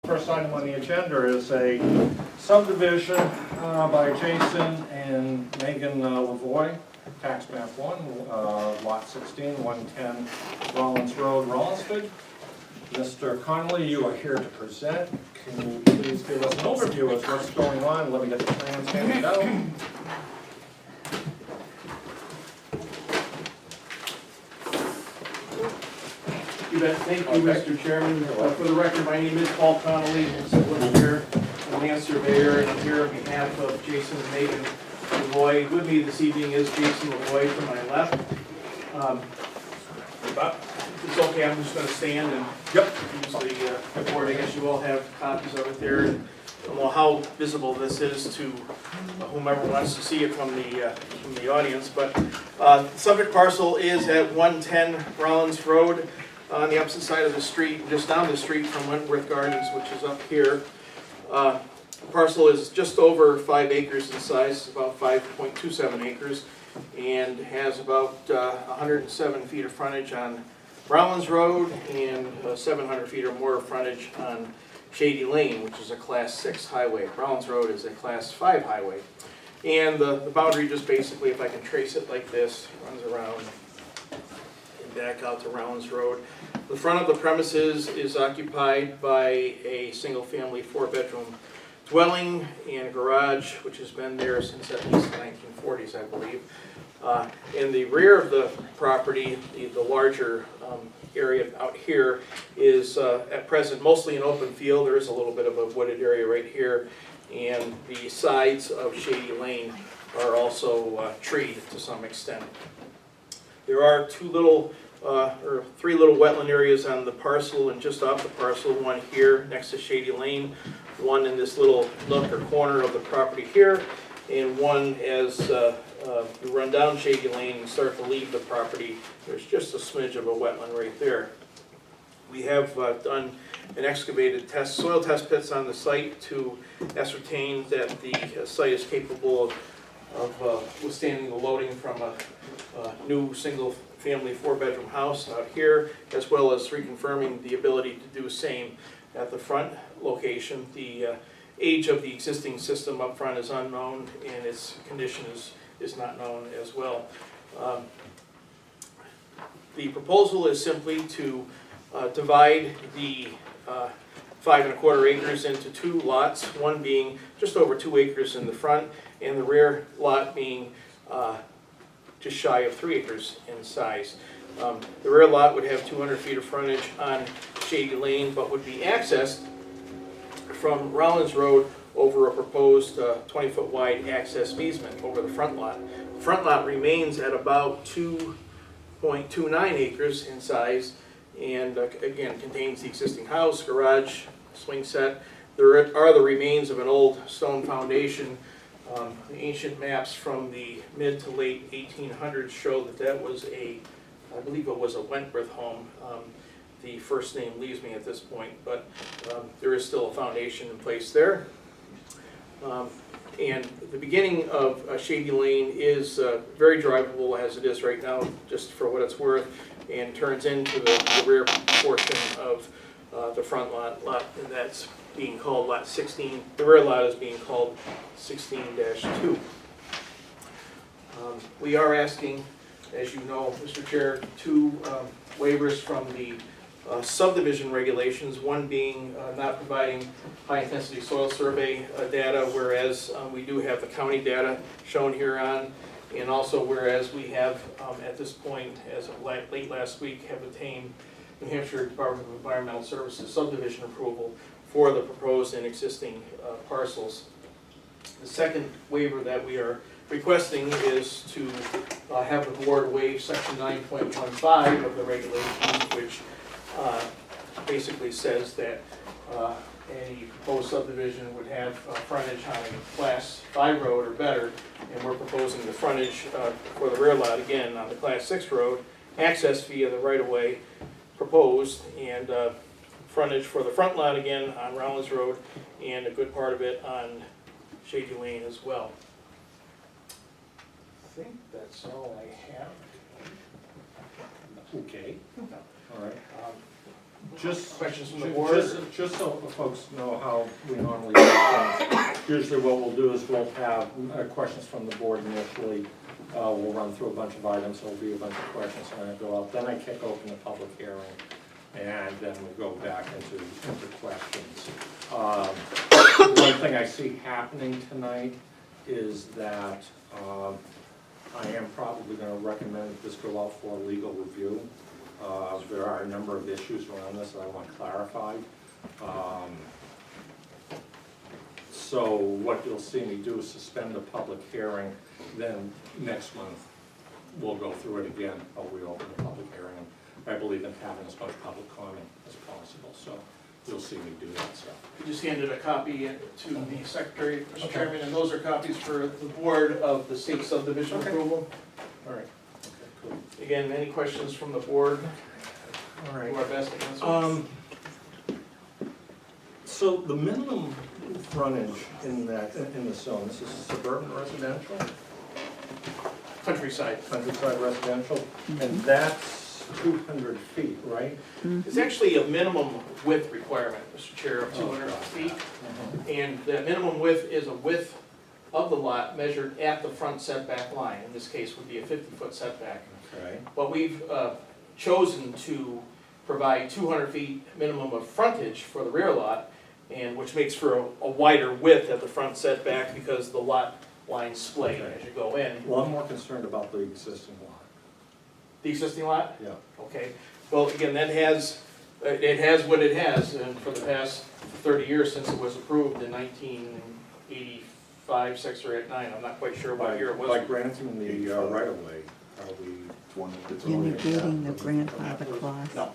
First item on the agenda is a subdivision by Jason and Megan Lavoie, tax map 1, lot 16, 110 Rollins Road, Rollinsford. Mr. Connolly, you are here to present. Can you please give us an overview of what's going on? Let me get the plans handed out. You bet. Thank you, Mr. Chairman. For the record, my name is Paul Connolly. I'm here, I'm a land surveyor, and I'm here on behalf of Jason and Megan Lavoie. With me this evening is Jason Lavoie to my left. But if it's okay, I'm just going to stand and use the board. I guess you all have copies of it there. I don't know how visible this is to whomever wants to see it from the audience, but the subject parcel is at 110 Rollins Road, on the opposite side of the street, just down the street from Wentworth Gardens, which is up here. The parcel is just over 5 acres in size, about 5.27 acres, and has about 107 feet of frontage on Rollins Road and 700 feet or more of frontage on Shady Lane, which is a Class 6 highway. Rollins Road is a Class 5 highway. And the boundary just basically, if I can trace it like this, runs around and back out to Rollins Road. The front of the premises is occupied by a single-family 4-bedroom dwelling and a garage, which has been there since at least the 1940s, I believe. In the rear of the property, the larger area out here is at present mostly an open field. There is a little bit of a wooded area right here, and the sides of Shady Lane are also treed to some extent. There are three little wetland areas on the parcel and just off the parcel, one here next to Shady Lane, one in this little nook or corner of the property here, and one as you run down Shady Lane and start to leave the property. There's just a smidge of a wetland right there. We have done an excavated soil test pits on the site to ascertain that the site is capable of withstanding the loading from a new single-family 4-bedroom house out here, as well as reconfirming the ability to do the same at the front location. The age of the existing system up front is unknown, and its condition is not known as well. The proposal is simply to divide the 5 1/4 acres into 2 lots, one being just over 2 acres in the front, and the rear lot being just shy of 3 acres in size. The rear lot would have 200 feet of frontage on Shady Lane, but would be accessed from Rollins Road over a proposed 20-foot wide access easement over the front lot. The front lot remains at about 2.29 acres in size, and again contains the existing house, garage, swing set. There are the remains of an old stone foundation. The ancient maps from the mid to late 1800s show that that was I believe it was a Wentworth home. The first name leaves me at this point, but there is still a foundation in place there. And the beginning of Shady Lane is very drivable as it is right now, just for what it's worth, and turns into the rear portion of the front lot, and that's being called lot 16. The rear lot is being called 16-2. We are asking, as you know, Mr. Chair, 2 waivers from the subdivision regulations, one being not providing high-intensity soil survey data, whereas we do have the county data shown here on, and also whereas we have, at this point, as of late last week, have obtained New Hampshire Department of Environmental Services subdivision approval for the proposed and existing parcels. The second waiver that we are requesting is to have the board waive section 9.15 of the regulations, which basically says that any proposed subdivision would have frontage on a Class 5 road or better, and we're proposing the frontage for the rear lot again on the Class 6 road, access via the right-of-way proposed, and frontage for the front lot again on Rollins Road, and a good part of it on Shady Lane as well. I think that's all I have. Okay. All right. Just, Questions from the board? just so folks know how we normally do things, usually what we'll do is we'll have questions from the board initially. We'll run through a bunch of items, there'll be a bunch of questions, and I go out, then I kick open the public hearing, and then we'll go back into questions. One thing I see happening tonight is that I am probably gonna recommend that this go out for legal review. There are a number of issues around this that I want clarified. So what you'll see me do is suspend the public hearing, then next month we'll go through it again, but we open the public hearing. I believe in having as much public comment as possible, so you'll see me do that, so. We just handed a copy to the secretary, Mr. Chairman, and those are copies for the board of the state subdivision Okay. approval. All right. Okay, cool. Again, any questions from the board? All right. Do our best to answer. So the minimum frontage in the zone, this is suburban residential, Countryside. countryside residential, and that's 200 feet, right? It's actually a minimum width requirement, Mr. Chair, of 200 feet. And that minimum width is a width of the lot measured at the front setback line. In this case, would be a 50-foot setback. Okay. But we've chosen to provide 200 feet minimum of frontage for the rear lot, and which makes for a wider width at the front setback because the lot lines splay as you go in. Well, I'm more concerned about the existing lot. The existing lot? Yeah. Okay, well, again, that has, it has what it has, and for the past 30 years since it was approved in 1985, 6 or 8, 9, I'm not quite sure what year it was. By granting the right of way, are we? You're negating the grandfather clause. No.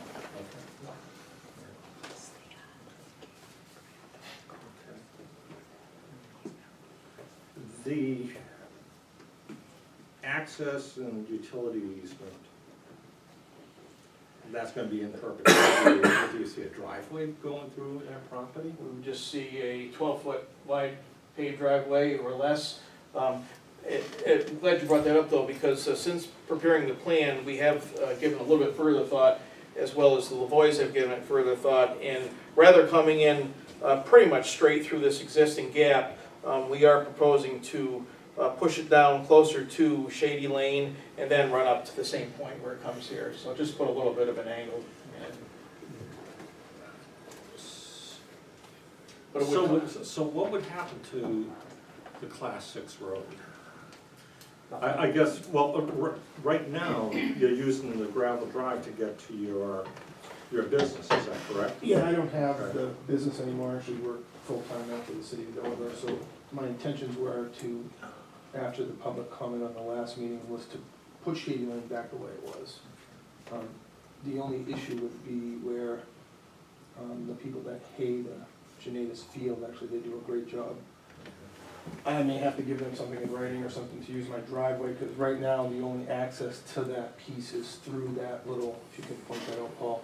The access and utility easement, that's gonna be in perpetuity. Do you see a driveway going through that property? We would just see a 12-foot wide paved driveway or less. I'm glad you brought that up though, because since preparing the plan, we have given a little bit further thought, as well as the Lavoys have given it further thought, and rather coming in pretty much straight through this existing gap, we are proposing to push it down closer to Shady Lane and then run up to the same point where it comes here. So just put a little bit of an angle in it. But it would, So what would happen to the Class 6 road? I guess, well, right now, you're using the gravel drive to get to your business, is that correct? Yeah, I don't have the business anymore, I actually work full-time now for the city of Dover, so my intentions were to, after the public comment on the last meeting, was to put Shady Lane back the way it was. The only issue would be where the people that hay the Genetis field, actually, they do a great job. I may have to give them something in writing or something to use my driveway, because right now, the only access to that piece is through that little, if you can point that out, Paul.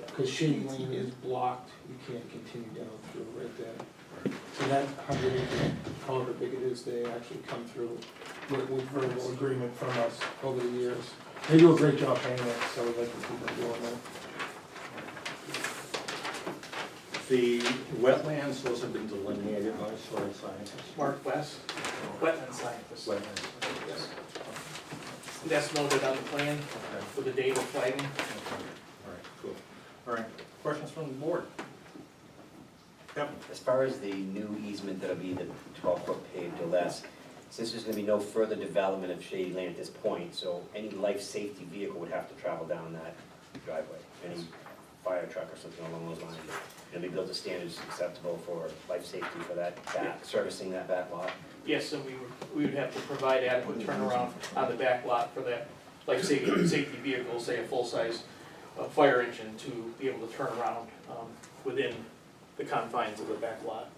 Because Shady Lane is blocked, you can't continue down through right there. So that 100 acre, however big it is, they actually come through with verbal agreement from us over the years. They do a great job paying it, so we'd like to keep them doing that. The wetlands, those have been delineated by soil scientists. Mark West, wetland scientist. Wetlands. Yes. That's noted on the plan Okay. with the date of flagging. Okay. All right, cool. All right, questions from the board? Yep. As far as the new easement that'll be the 12-foot paved or less, since there's gonna be no further development of Shady Lane at this point, so any life safety vehicle would have to travel down that driveway, any fire truck or something along those lines. It'll be built to standards acceptable for life safety for that back, servicing that back lot. Yes, and we would have to provide adequate turnaround on the back lot for that, like safety vehicle, say a full-size fire engine, to be able to turn around within the confines of the back lot.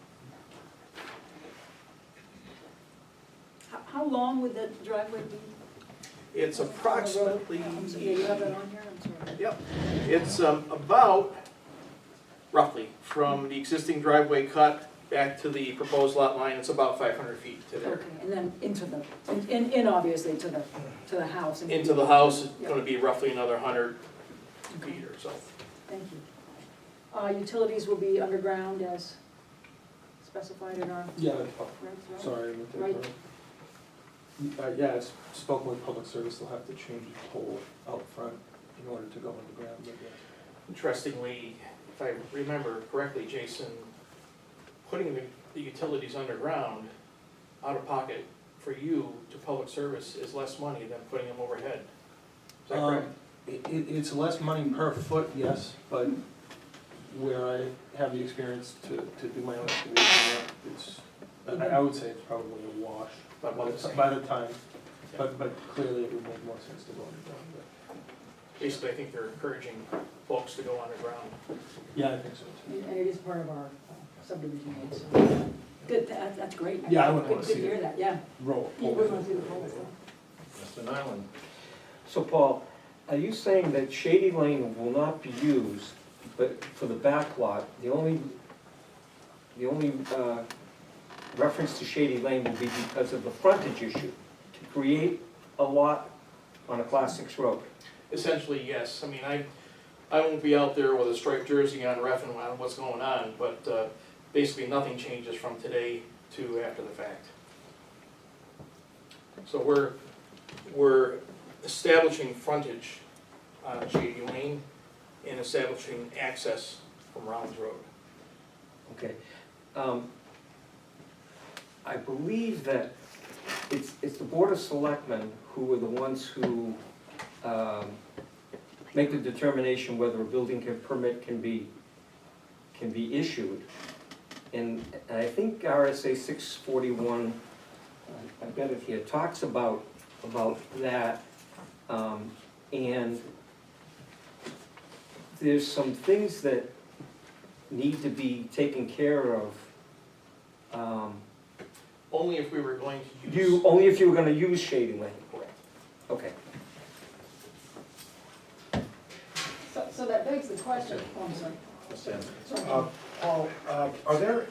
How long would the driveway be? It's approximately, Yeah, you have that on here, I'm sorry. yep, it's about, roughly, from the existing driveway cut back to the proposed lot line, it's about 500 feet to there. Okay, and then into the, in obviously to the house. and- Into the house, it's Yeah. gonna be roughly another 100 feet or so. Thank you. Utilities will be underground as specified in our Yeah, regs, right? sorry. I meant to- Right. Yeah, it's spoken with public service, they'll have to change the pole out front in order to go underground, but yeah. Interestingly, if I remember correctly, Jason, putting the utilities underground, out of pocket for you to public service is less money than putting them overhead. Is that correct? It's less money per foot, yes, but where I have the experience to do my own excavation, it's, I would say it's probably a wash by the time, but clearly it would make more sense to go underground, but, Basically, I think they're encouraging folks to go underground. yeah, I think so too. And it is part of our subdivision, so, good, that's great. Yeah, I wouldn't wanna Good to see hear it. that, yeah. Roll. You wouldn't want to see the pole, so. Mr. Nyland? So Paul, are you saying that Shady Lane will not be used, but for the back lot, the only reference to Shady Lane will be because of the frontage issue, to create a lot on a Class 6 road? Essentially, yes. I mean, I won't be out there with a striped jersey on reffing on what's going on, but basically nothing changes from today to after the fact. So we're establishing frontage on Shady Lane and establishing access from Rollins Road. Okay. I believe that it's the Board of Selectmen who are the ones who make the determination whether a building permit can be issued. And I think RSA 641, I've got it here, talks about that. And there's some things that need to be taken care of. Only if we were going to use. Only if you were gonna use Shady Lane. Correct. Okay. So that begs the question, oh, I'm sorry. Mr. Anderson? Sorry. Paul, are there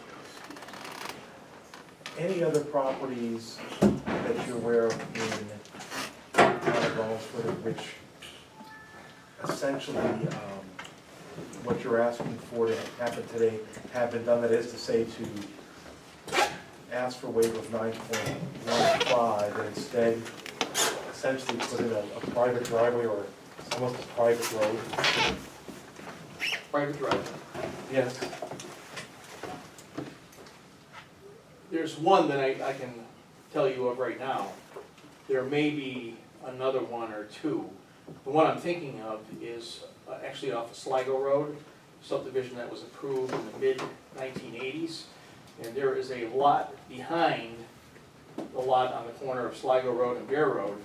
any other properties that you're aware of in town of Rollinsford which essentially what you're asking for to happen today have been done, that is to say to ask for waiver of 9.15 and instead essentially put in a private driveway or almost a private road? Private drive. Yes. There's one that I can tell you of right now. There may be another one or two. The one I'm thinking of is actually off of Sligo Road, subdivision that was approved in the mid-1980s. And there is a lot behind the lot on the corner of Sligo Road and Bear Road.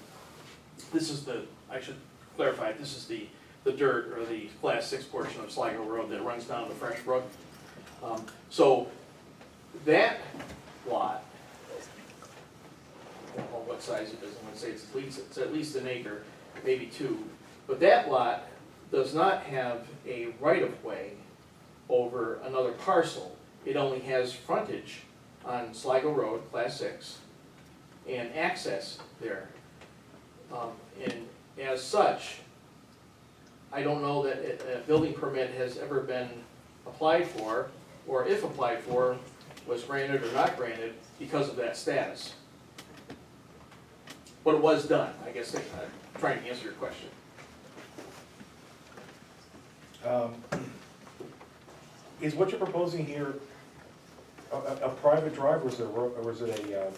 This is I should clarify, this is the dirt or the Class 6 portion of Sligo Road that runs down to Fresh Brook. So that lot, I don't know what size it is, I'm gonna say it's at least an acre, maybe two. But that lot does not have a right-of-way over another parcel. It only has frontage on Sligo Road, Class 6, and access there. And as such, I don't know that a building permit has ever been applied for, or if applied for, was granted or not granted because of that status. But it was done, I guess I'm trying to answer your question. Is what you're proposing here a private drive, or is it a,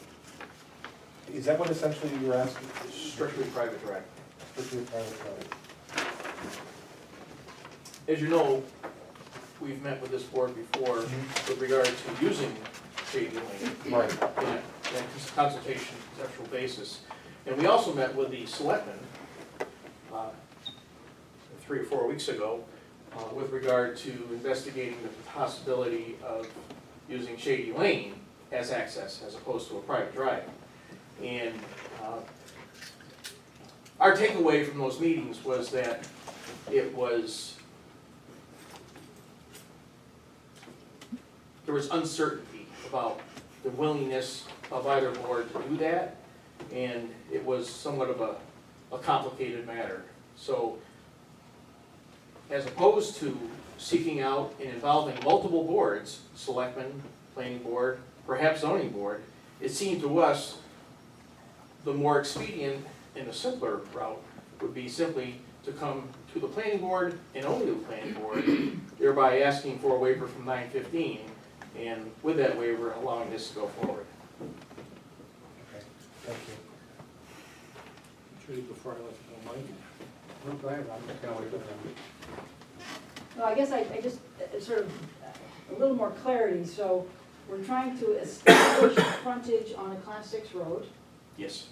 is that what essentially you're asking? Strictly private drive. Strictly a private drive? As you know, we've met with this board before with regard to using Shady Lane. Right. in a consultation, conceptual basis. And we also met with the selectmen 3 or 4 weeks ago with regard to investigating the possibility of using Shady Lane as access as opposed to a private drive. And our takeaway from those meetings was that there was uncertainty about the willingness of either board to do that, and it was somewhat of a complicated matter. So, as opposed to seeking out and involving multiple boards, selectmen, planning board, perhaps zoning board, it seemed to us the more expedient and the simpler route would be simply to come to the planning board and only the planning board, thereby asking for a waiver from 915, and with that waiver, allowing this to go forward. Thank you. Judy, before I let you go, Mike? No, go ahead, I'm just gonna wait for them. No, I guess I just, sort of, a little more clarity, so we're trying to establish frontage on a class 6 road, Yes.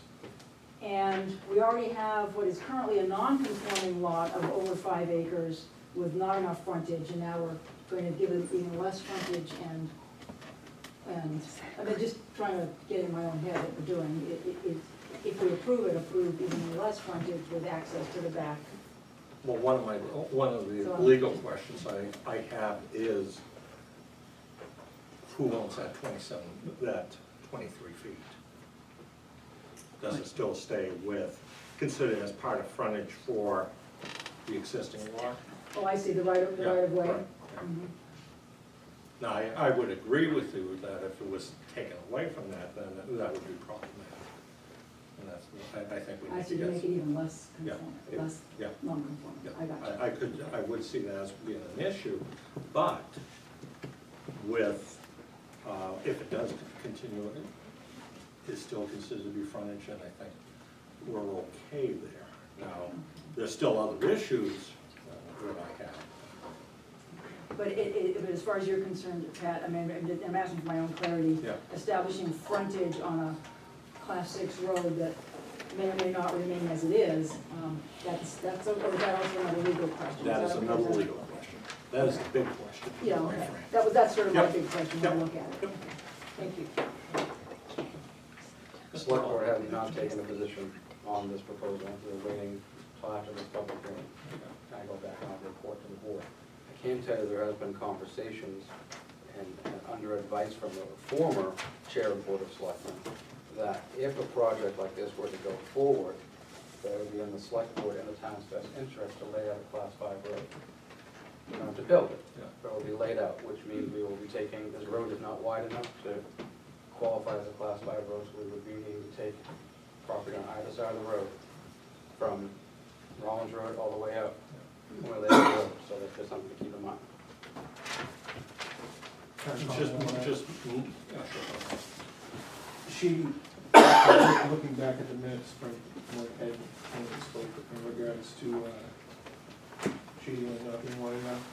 and we already have what is currently a non-conforming lot of over 5 acres with not enough frontage, and now we're going to give it even less frontage and, I mean, just trying to get in my own head what we're doing. If we approve it, approve even less frontage with access to the back. Well, one of the So- legal questions I have is, who owns that 23 feet? Does it still stay considered as part of frontage for the existing lot? Oh, I see, the right of way. Right. Mhm. Now, I would agree with you that if it was taken away from that, then that would be problematic. And that's, I think we I need see, to you make it get. even less Yeah, conforming, less yeah. non-conforming, Yeah, I got you. I would see that as being an issue, but with, if it does continue, it's still considered to be frontage, and I think we're okay there. Now, there's still other issues that I have. But but as far as you're concerned, Pat, I mean, I'm asking for my own clarity. Yeah. Establishing frontage on a class 6 road that may or may not remain as it is, that's, or is that also another legal question? That is okay? another legal question. That is a big question. Yeah, quite okay. frankly. That's sort of my Yep. big question when I Yep. look at it. Yep. Thank you. The select board has not taken a position on this proposal, we're waiting till after this public hearing. I go back and I'll report to the board. I can tell you there has been conversations and under advice from the former chair of the Board of Selectmen, that if a project like this were to go forward, that it would be in the select board and the town's best interest to lay out a class 5 road. You don't have to build it, Yeah. but it will be laid out, which means we will be taking, this road is not wide enough to qualify as a class 5 road, so we would be needing to take property on either side of the road, from Rollins Road all the way up, where they go, so that's just something to keep in mind. Just, yeah, sure. She, looking back at the minutes from when Ed spoke in regards to shading lane not being wide enough,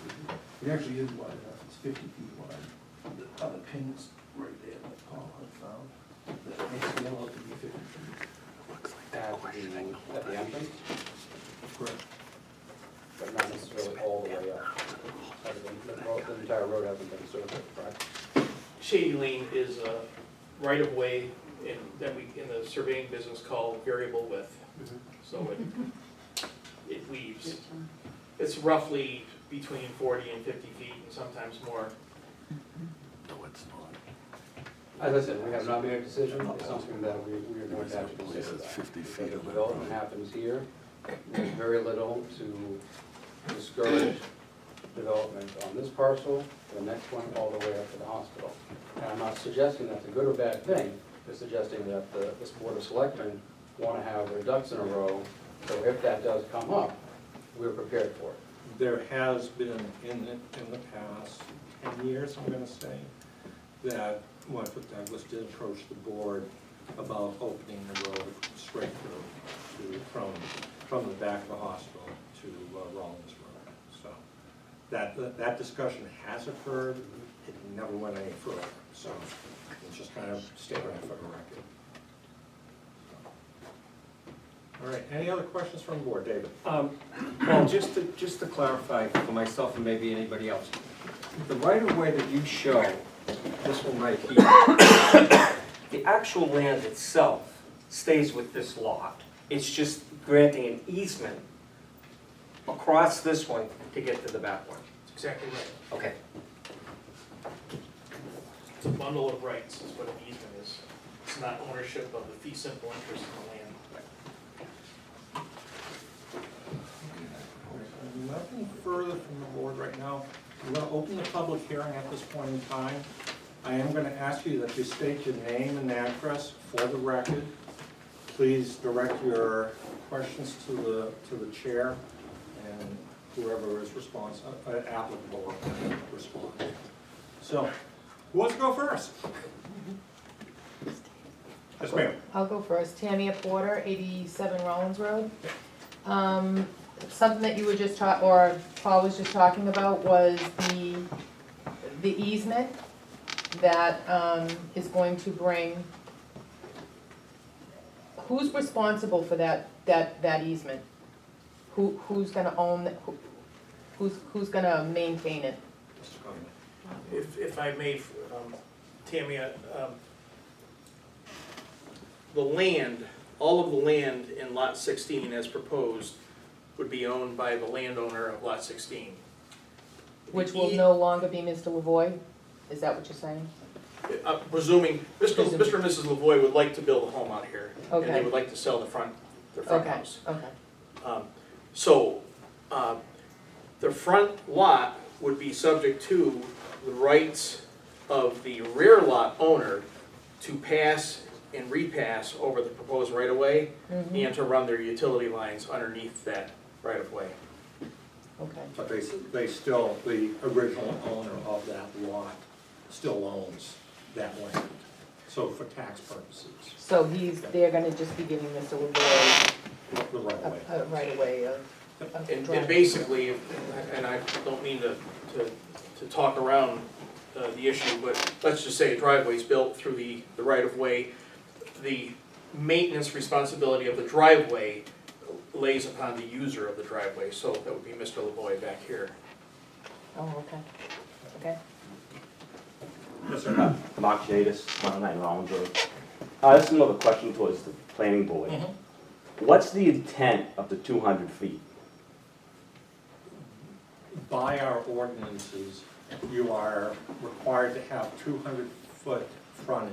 it actually is wide enough, it's 50 feet wide. The other pin's right there that Paul had found, that makes it allow it to be 50 feet. At the entrance, Correct. but not necessarily all the way up. The entire road hasn't been surveyed, correct? Shady Lane is a right-of-way that we, in the surveying business, call variable width. So it leaves, it's roughly between 40 and 50 feet, and sometimes more. As I said, we have not made a decision, it's something that we are going to have to consider that. Because if development happens here, there's very little to discourage development on this parcel, the next one, all the way up to the hospital. And I'm not suggesting that's a good or bad thing, just suggesting that this Board of Selectmen want to have their ducks in a row, so if that does come up, we're prepared for it. There has been in the past 10 years, I'm gonna say, that Wentworth Douglas did approach the board about opening the road straight through from the back of the hospital to Rollins Road. So that discussion has occurred, it never went any further, so it's just kind of stating that for the record. All right, any other questions from the board, David? Well, just to clarify for myself and maybe anybody else, the right-of-way that you show, this one right here, the actual land itself stays with this lot. It's just granting an easement across this one to get to the back one. That's exactly right. Okay. It's a bundle of rights, is what an easement is. It's not ownership of the fee simple interest in the land. Nothing further from the board right now. I'm gonna open the public hearing at this point in time. I am gonna ask you that you state your name and address for the record. Please direct your questions to the chair and whoever is applicable respond. So, who wants to go first? Yes, ma'am. I'll go first. Tamia Porter, 87 Rollins Road. Something that you were just or Paul was just talking about was the easement that is going to bring, who's responsible for that easement? Who's gonna own, who's gonna maintain it? If I may, Tamia, the land, all of the land in lot 16 as proposed would be owned by the landowner of lot 16. Which will no longer be Mr. Lavoy? Is that what you're saying? Presuming, Mr. and Mrs. Lavoy would like to build a home out here. And they Okay. would like to sell their front Okay, house. okay. So, the front lot would be subject to the rights of the rear lot owner to pass and repass over the proposed right-of-way Mhm. and to run their utility lines underneath that right-of-way. Okay. But they still, the original owner of that lot still owns that land. So for tax purposes, So they're gonna just be giving Mr. Lavoy the right way. a right away of And driving. basically, and I don't mean to talk around the issue, but let's just say a driveway's built through the right-of-way. The maintenance responsibility of the driveway lays upon the user of the driveway, so that would be Mr. Lavoy back here. Oh, okay, okay. Yes, sir. Mark Jadis, 109 Rollins Road. This is another question towards the planning board. Mhm. What's the intent of the 200 feet? By our ordinances, you are required to have 200-foot frontage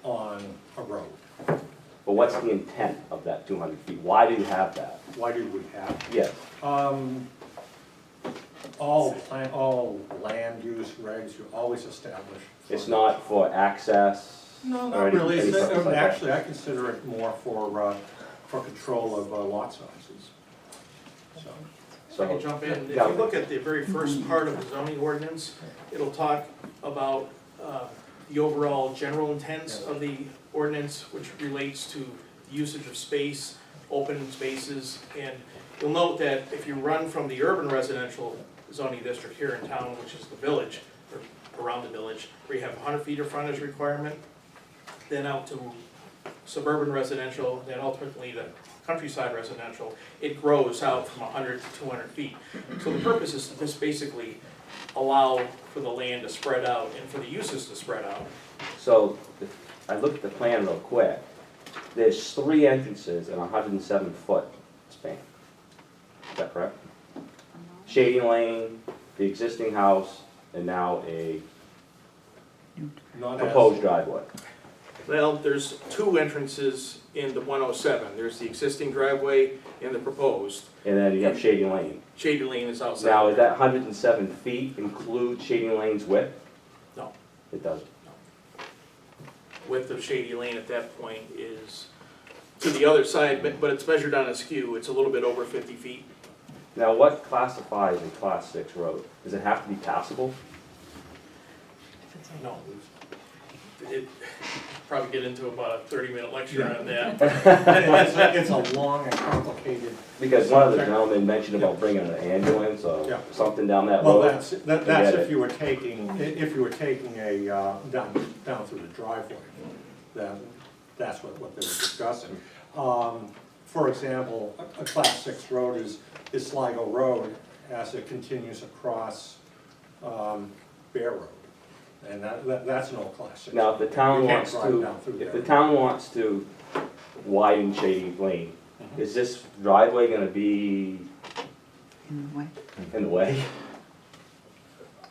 on a road. But what's the intent of that 200 feet? Why do you have that? Why do we have? Yes. All land use regs, you always establish. It's not for access? No, or not any- really. any It's- purpose like that? Actually, I consider it more for control of lot sizes. So, If I can So, jump in, if Yeah. you look at the very first part of the zoning ordinance, it'll talk about the overall general intents of the ordinance, which relates to usage of space, open spaces, and you'll note that if you run from the urban residential zoning district here in town, which is the village, or around the village, where you have 100 feet of frontage requirement, then out to suburban residential, then ultimately the countryside residential, it grows out from 100 to 200 feet. So the purpose is to just basically allow for the land to spread out and for the uses to spread out. so if I looked at the plan real quick. There's 3 entrances in a 107-foot span. Is that correct? Shading Lane, the existing house, and now a not as, proposed driveway. Well, there's 2 entrances in the 107. There's the existing driveway and the proposed. And then you have Shading Lane. Shady Lane is outside. Now, is that 107 feet include Shading Lane's width? No. It doesn't. Width of Shady Lane at that point is to the other side, but it's measured on a skew. It's a little bit over 50 feet. Now, what classifies a Class 6 road? Does it have to be passable? No. It probably get into about a 30-minute lecture on that. it's a long and complicated. Because one of the gentlemen mentioned about bringing an ambulance or Yeah. something down that Well, road. that's Forget if it. you were taking, a, down through the driveway. That's what they were discussing. For example, a Class 6 road is Sligo Road as it continues across Bear Road. And that's no Class 6. Now, if the town You can't wants drive to, down through if there. the town wants to widen Shady Lane, Mhm. is this driveway gonna be In the way. in the way?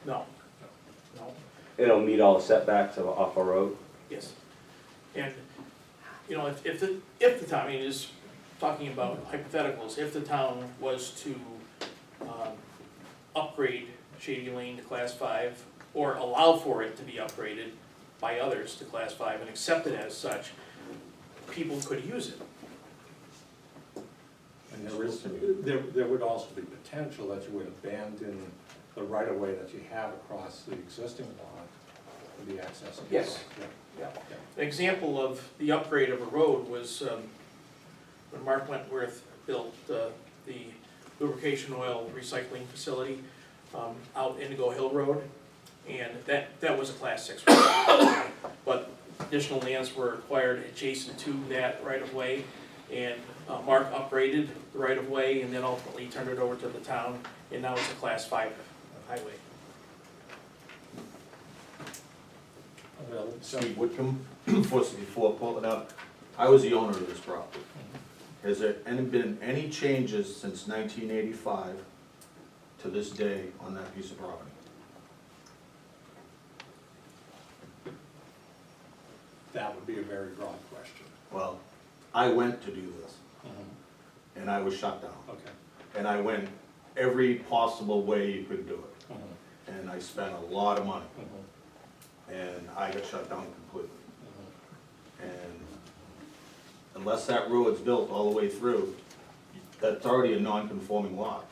No. No. It'll meet all the setbacks off a road? Yes. And, you know, if the town, I mean, is talking about hypotheticals, if the town was to upgrade Shady Lane to Class 5, or allow for it to be upgraded by others to Class 5 and accept it as such, people could use it. And there would also be potential that you would abandon the right-of-way that you have across the existing lot for the access. Yes. Yeah. An example of the upgrade of a road was when Mark Wentworth built the lubrication oil recycling facility out Indigo Hill Road, and that was a Class 6 road. But additional lands were acquired adjacent to that right-of-way, and Mark upgraded the right-of-way and then ultimately turned it over to the town, and now it's a Class 5 highway. Steve Whitcomb, 464 Portland Ave. I was the owner of this property. Has there been any changes since 1985 to this day on that piece of property? That would be a very broad question. Well, I went to do this, and I was shut down. Okay. And I went every possible way you could do it. And I spent a lot of money, and I got shut down completely. And unless that road's built all the way through, that's already a non-conforming lot,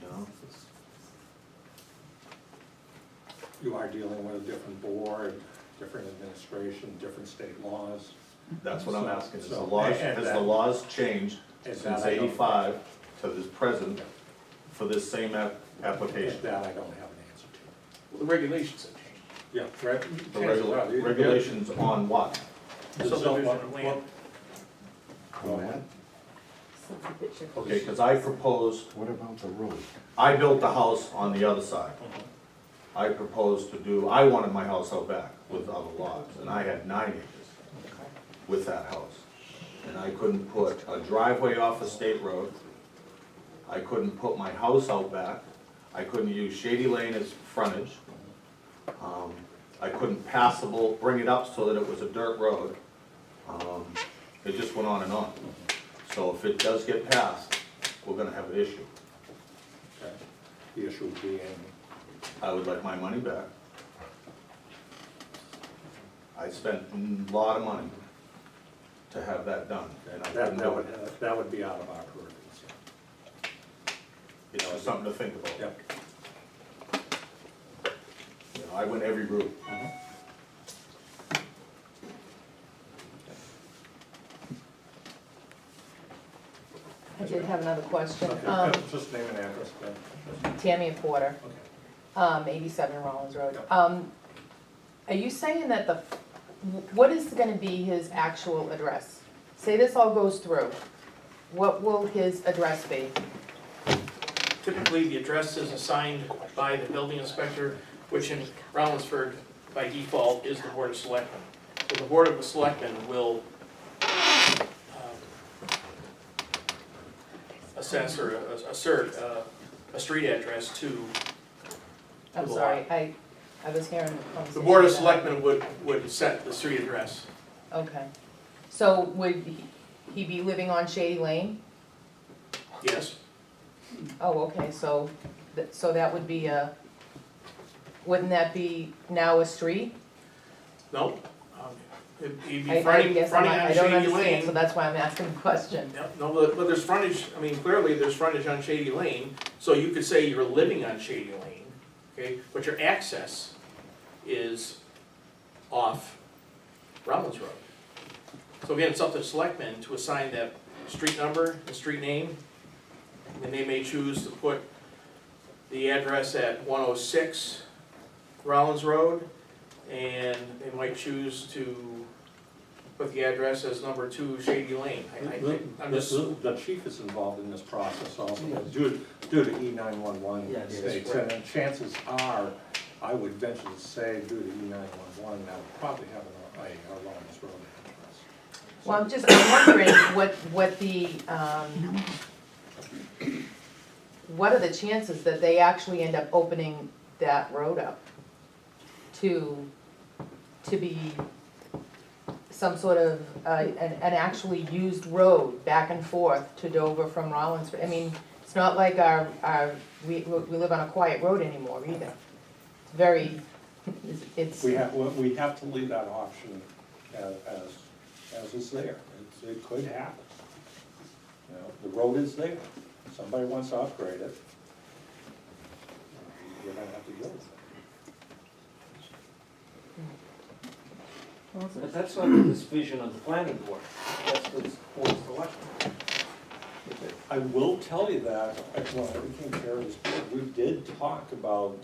you know? You are dealing with a different board, different administration, different state laws. That's what I'm asking, has the So- laws, and has that- the laws changed and since that I don't- '85 to this present for this same application? That I don't have an answer to. The regulations have changed. Yeah, The regulations on what? Subdivision of land. Go ahead. Send a picture. Okay, because I proposed, What about the road? I built the house on the other side. I proposed to do, I wanted my house out back with other lots, and I had 9 acres with that house. And I couldn't put a driveway off a state road. I couldn't put my house out back. I couldn't use Shady Lane as frontage. I couldn't bring it up so that it was a dirt road. It just went on and on. So if it does get passed, we're gonna have an issue. Okay. The issue being, I would like my money back. I spent a lot of money to have that done, and I couldn't do it. that would be out of our purview. It's just something to think about. Yep. You know, I went every route. I did have another question. Just name and address, then. Tammy Porter, Okay. 87 Rollins Road. Yep. Are you saying that what is gonna be his actual address? Say this all goes through, what will his address be? Typically, the address is assigned by the building inspector, which in Rollinsford, by default, is the Board of Selectmen. So the Board of Selectmen will assess or assert a street address to I'm the sorry, lot. I was hearing the conversation. The Board of Selectmen would set the street address. Okay, so would he be living on Shady Lane? Yes, Oh, okay, so that would be wouldn't that be now a street? no, he'd be I fronting guess on I don't Shady understand, so Lane. that's why I'm asking the question. Yep, no, but there's frontage, I mean, clearly there's frontage on Shady Lane, so you could say you're living on Shady Lane, okay? But your access is off Rollins Road. So again, it's up to the selectmen to assign that street number and street name. And they may choose to put the address at 106 Rollins Road, and they might choose to put the address as number 2 Shady Lane. I'm just, The chief is involved in this process also, due to E911 Yes, mistakes. correct. And chances are, I would venture to say, due to E911, that would probably have a Lawrence Road address. Well, I'm wondering what are the chances that they actually end up opening that road up to be some sort of, an actually used road back and forth to Dover from Rollins? I mean, It's not like we live on a quiet road anymore either. It's very, it's, We have to leave that option as is there. It could happen. You know, the road is there. Somebody wants to upgrade it. You're gonna have to deal with it. But that's under this vision of the planning board, that's the board's selection. I will tell you that, when I became chair of this board, we did talk about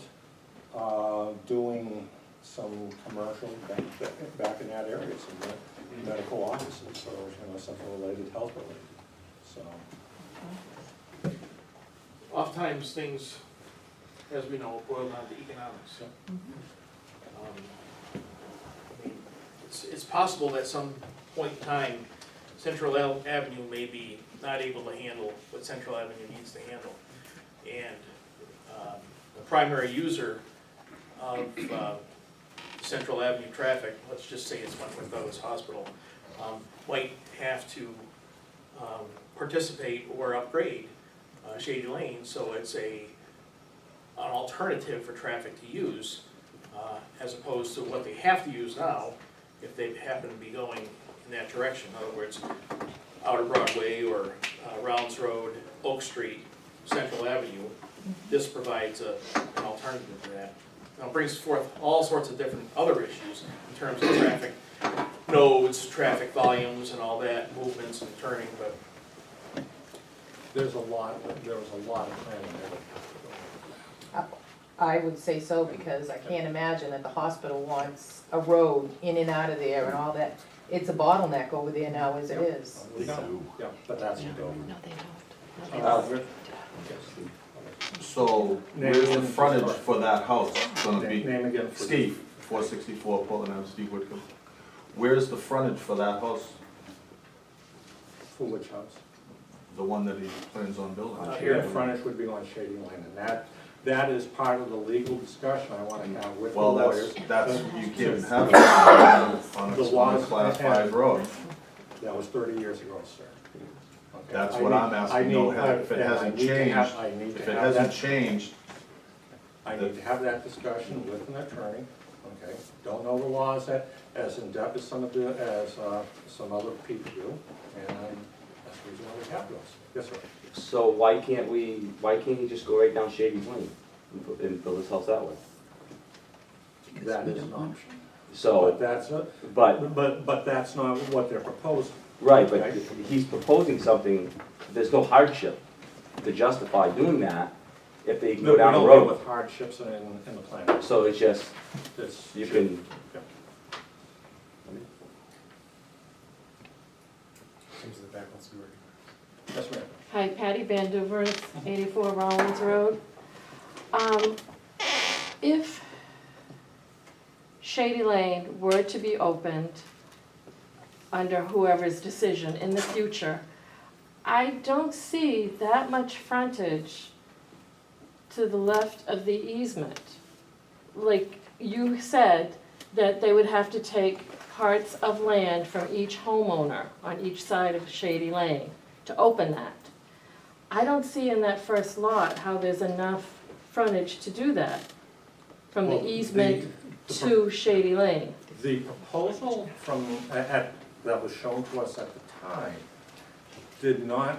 doing some commercial back in that area, some medical offices, or, you know, something related, health related, so. Oftentimes, things, as we know, boil down to economics. I mean, it's possible that some point in time, Central Avenue may be not able to handle what Central Avenue needs to handle. And the primary user of Central Avenue traffic, let's just say it's Wentworth Douglas Hospital, might have to participate or upgrade Shady Lane, so it's an alternative for traffic to use, as opposed to what they have to use now if they happen to be going in that direction. In other words, Outer Broadway or Rounds Road, Oak Street, Central Avenue. This provides an alternative to that. Now, it brings forth all sorts of different other issues in terms of traffic nodes, traffic volumes, and all that, movements and turning, but There was a lot of planning there. I would say so, because I can't imagine that the hospital wants a road in and out of there and all that. It's a bottleneck over there now as it is. Yeah, but that's a go. So where's the frontage for that house gonna be? Name again for Steve, 464 Portland Ave, Steve Whitcomb. Where's the frontage for that house? For which house? The one that he plans on building? Here, the frontage would be on Shady Lane, and that is part of the legal discussion I want to have with the Well, lawyers. that's, you can't have it on The a laws class have- 5 road. That was 30 years ago, sir. Okay. That's I what need- I'm I asking, need- though, if it yeah, hasn't I need to have- changed, I need to if it have hasn't that- changed, I need to have that discussion with an attorney, okay? Don't know the laws as in-depth as some other people do, and that's the reason why we have those. Yes, sir. So why can't he just go right down Shady's Lane and build his house that way? That is an option. So, But that's, but, that's not what they're proposing. right, but Okay. he's proposing something, there's no hardship to justify doing that if they can No, go down the we don't deal road. with hardships in the plan. So it's just, It's- you can, Seems the back wants to be ready. Yes, ma'am. Hi, Patty Vanduver, 84 Rollins Road. If Shady Lane were to be opened under whoever's decision in the future, I don't see that much frontage to the left of the easement. Like you said, that they would have to take parts of land from each homeowner on each side of Shady Lane to open that. I don't see in that first lot how there's enough frontage to do that, from Well, the easement the- to Shady Lane. The proposal that was shown to us at the time did not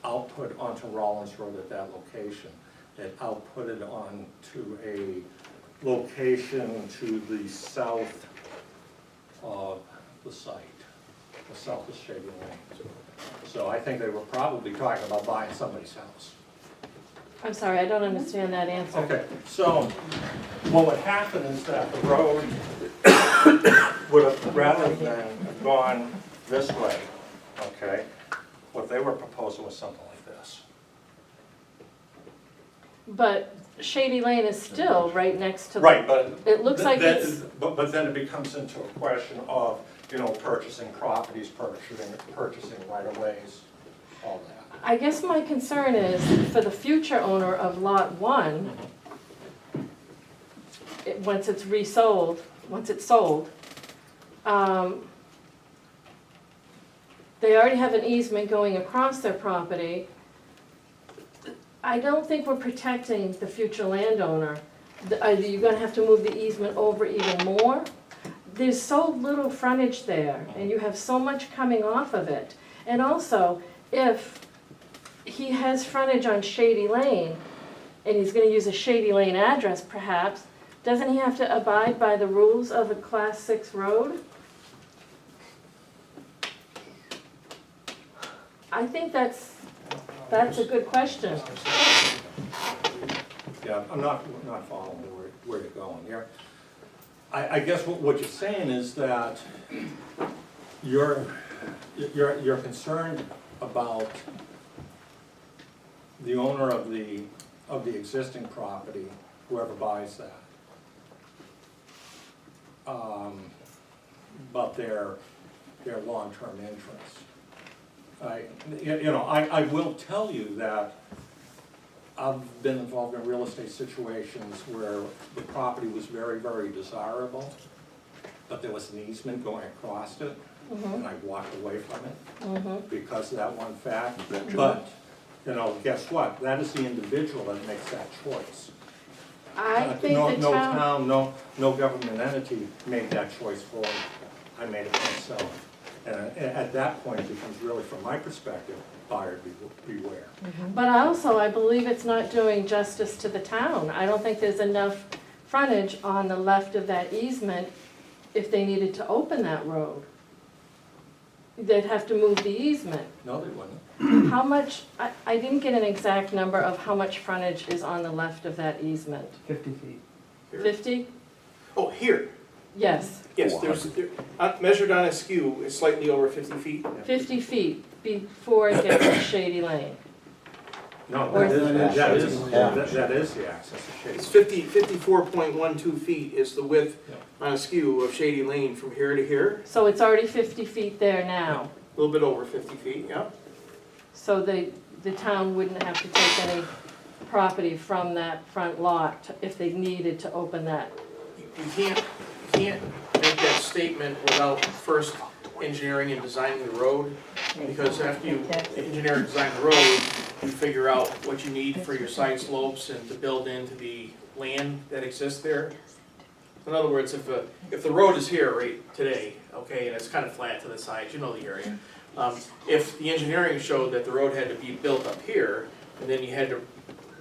output onto Rollins Road at that location. It outputted onto a location to the south of the site, the south of Shady Lane. So I think they were probably talking about buying somebody's house. I'm sorry, I don't understand that answer. Okay, so what would happen is that the road would have, rather than gone this way, okay, what they were proposing was something like this. But Shady Lane is still right next to the... Right, but. It looks like that- it's... But then it becomes into a question of, you know, purchasing properties, purchasing right-of-ways, all that. I guess my concern is, for the future owner of Lot 1, once it's resold, once it's sold, they already have an easement going across their property. I don't think we're protecting the future landowner. Are you gonna have to move the easement over even more? There's so little frontage there, and you have so much coming off of it. And also, if he has frontage on Shady Lane, and he's gonna use a Shady Lane address perhaps, doesn't he have to abide by the rules of a Class 6 road? I think that's a good question. Yeah, I'm not following where you're going here. I guess what you're saying is that you're concerned about the owner of the existing property, whoever buys that. But their long-term interests. I will tell you that I've been involved in real estate situations where the property was very, very desirable, but there was an easement going across it, and I walked away from it because of that one fact. But, guess what? That is the individual that makes that choice. I think the No town, town, no government entity made that choice for me. I made it myself. And at that point, it becomes really, from my perspective, buyer beware. but also I believe it's not doing justice to the town. I don't think there's enough frontage on the left of that easement if they needed to open that road. They'd have to move the easement. No, they wouldn't. How much, I didn't get an exact number of how much frontage is on the left of that easement. 50 feet. 50? Oh, here, Yes, yes, measured on a skew, it's slightly over 50 feet. 50 feet before it gets to Shady Lane. No, Or- that is the access to It's Shady. 54.12 feet is the width on a skew of Shady Lane from here to here, So it's already 50 feet there now. a little bit over 50 feet, yeah. So the town wouldn't have to take any property from that front lot if they needed to open that. You can't make that statement without first engineering and designing the road, because after you engineer and design the road, you figure out what you need for your side slopes and to build into the land that exists there. In other words, if the road is here right today, okay, and it's kind of flat to the sides, you know the area. If the engineering showed that the road had to be built up here, and then you had to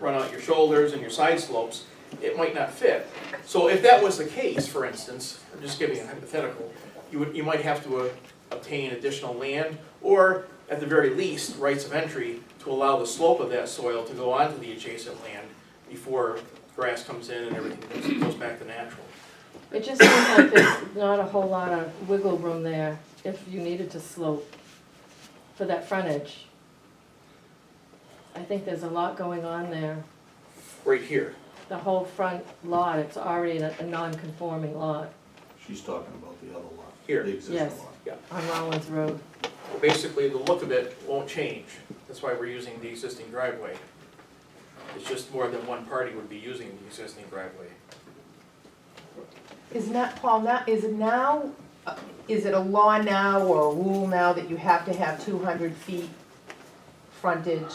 run out your shoulders and your side slopes, it might not fit. So if that was the case, for instance, I'm just giving a hypothetical, you might have to obtain additional land, or at the very least, rights of entry to allow the slope of that soil to go onto the adjacent land before grass comes in and everything goes back to natural. It just seems like there's not a whole lot of wiggle room there if you needed to slope for that frontage. I think there's a lot going on there. Right here. The whole front lot, it's already a non-conforming lot She's talking about the other lot. Here. The existing Yes. lot. on Rollins Road. Basically, the look of it won't change. That's why we're using the existing driveway. It's just more than one party would be using the existing driveway. Is not, Paul, now, is it a law now or a rule now that you have to have 200 feet frontage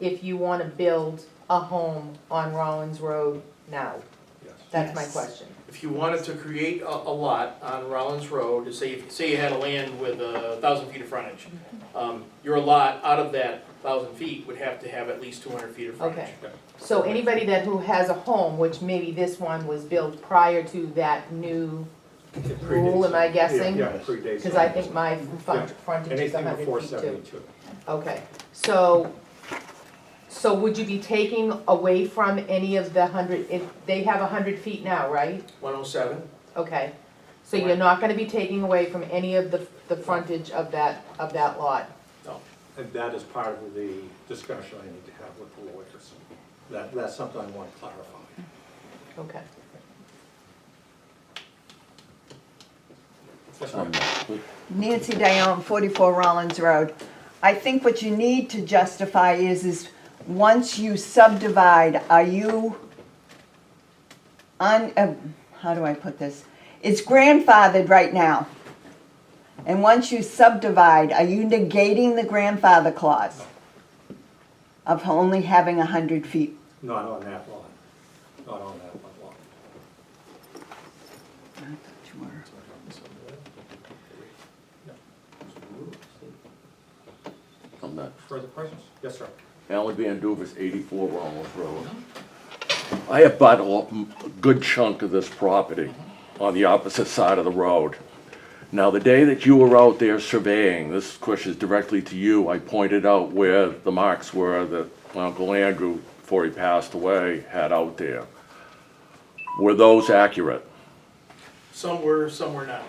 if you want to build a home on Rollins Road now? Yes. That's my Yes. question. If you wanted to create a lot on Rollins Road, say you had a land with 1,000 feet of frontage, your lot out of that 1,000 feet would have to have at least 200 feet of frontage. Okay. So anybody who has a home, which maybe this one was built prior to that new It rule, am I predates- guessing? Yeah, it predates. Because I think my Yeah. frontage is Anything 100 before feet too. 72. Okay, so would you be taking away from any of the 100, if they have 100 feet now, right? 107, Okay, so you're not gonna be taking away from any of the frontage of that lot? And that is part of the discussion I need to have with the lawyers. That's something I want to clarify. Okay. Nancy Dion, 44 Rollins Road. I think what you need to justify is once you subdivide, are you on, how do I put this? It's grandfathered right now. And once you subdivide, are you negating the grandfather clause? of only having 100 feet? Not on that lot. Not on that lot. I thought you were. I'm not. Further questions? Yes, sir. Alan Van Duvers, 84 Rollins Road. I have bought a good chunk of this property on the opposite side of the road. Now, the day that you were out there surveying, this question is directly to you, I pointed out where the marks were that Uncle Andrew, before he passed away, had out there. Were those accurate? Some were not.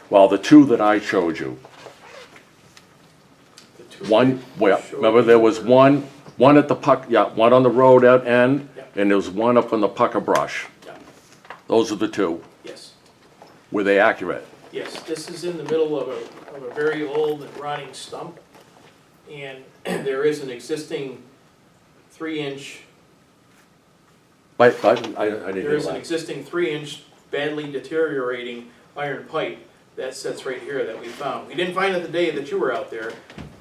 Well, the two that I showed you, The two one, well, showed- remember there was one at the one on the road at end, Yeah. and there was one up on the pucker brush. Yeah. Those are the two. Yes, Were they accurate? yes, this is in the middle of a very old and rotting stump, and there is an existing 3-inch, I didn't there hear is an that. existing 3-inch badly deteriorating iron pipe that sits right here that we found. We didn't find it the day that you were out there,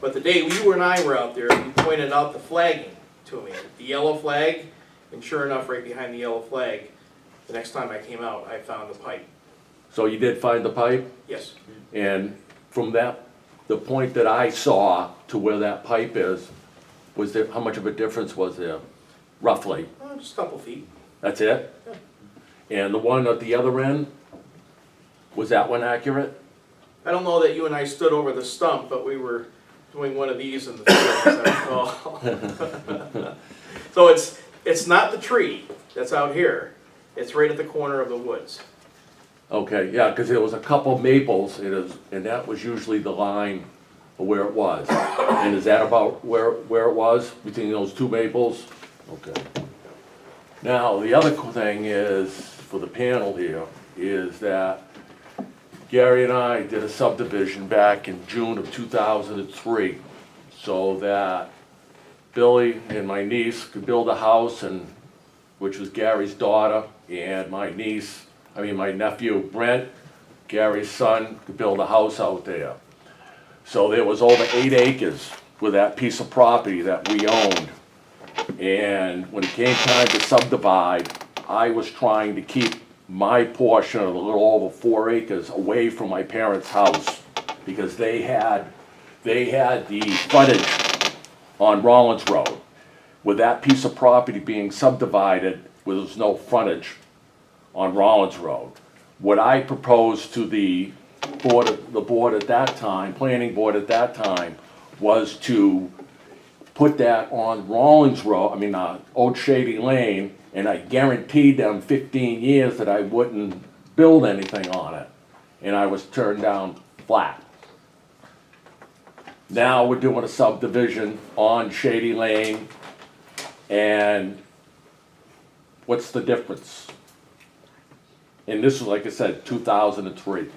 but the day you and I were out there, you pointed out the flagging to me, the yellow flag, and sure enough, right behind the yellow flag, the next time I came out, I found the pipe. So you did find the pipe? Yes, And from that, the point that I saw to where that pipe is, was there, how much of a difference was there, roughly? just a couple feet. That's it? And the one at the other end, was that one accurate? I don't know that you and I stood over the stump, but we were doing one of these in the field, as I recall. So it's not the tree that's out here, it's right at the corner of the woods. Okay, yeah, because there was a couple maples, and that was usually the line of where it was. And is that about where it was, between those two maples? Okay. Now, the other thing is, for the panel here, is that Gary and I did a subdivision back in June of 2003, so that Billy and my niece could build a house, and which was Gary's daughter, and my nephew Brent, Gary's son, could build a house out there. So there was over 8 acres with that piece of property that we owned. And when it came time to subdivide, I was trying to keep my portion of a little over 4 acres away from my parents' house, because they had the frontage on Rollins Road. With that piece of property being subdivided, where there was no frontage on Rollins Road, what I proposed to the board at that time, planning board at that time, was to put that on Rollins Road, Old Shady Lane, and I guaranteed them 15 years that I wouldn't build anything on it. And I was turned down flat. Now we're doing a subdivision on Shady Lane, and what's the difference? And this was, like I said, 2003.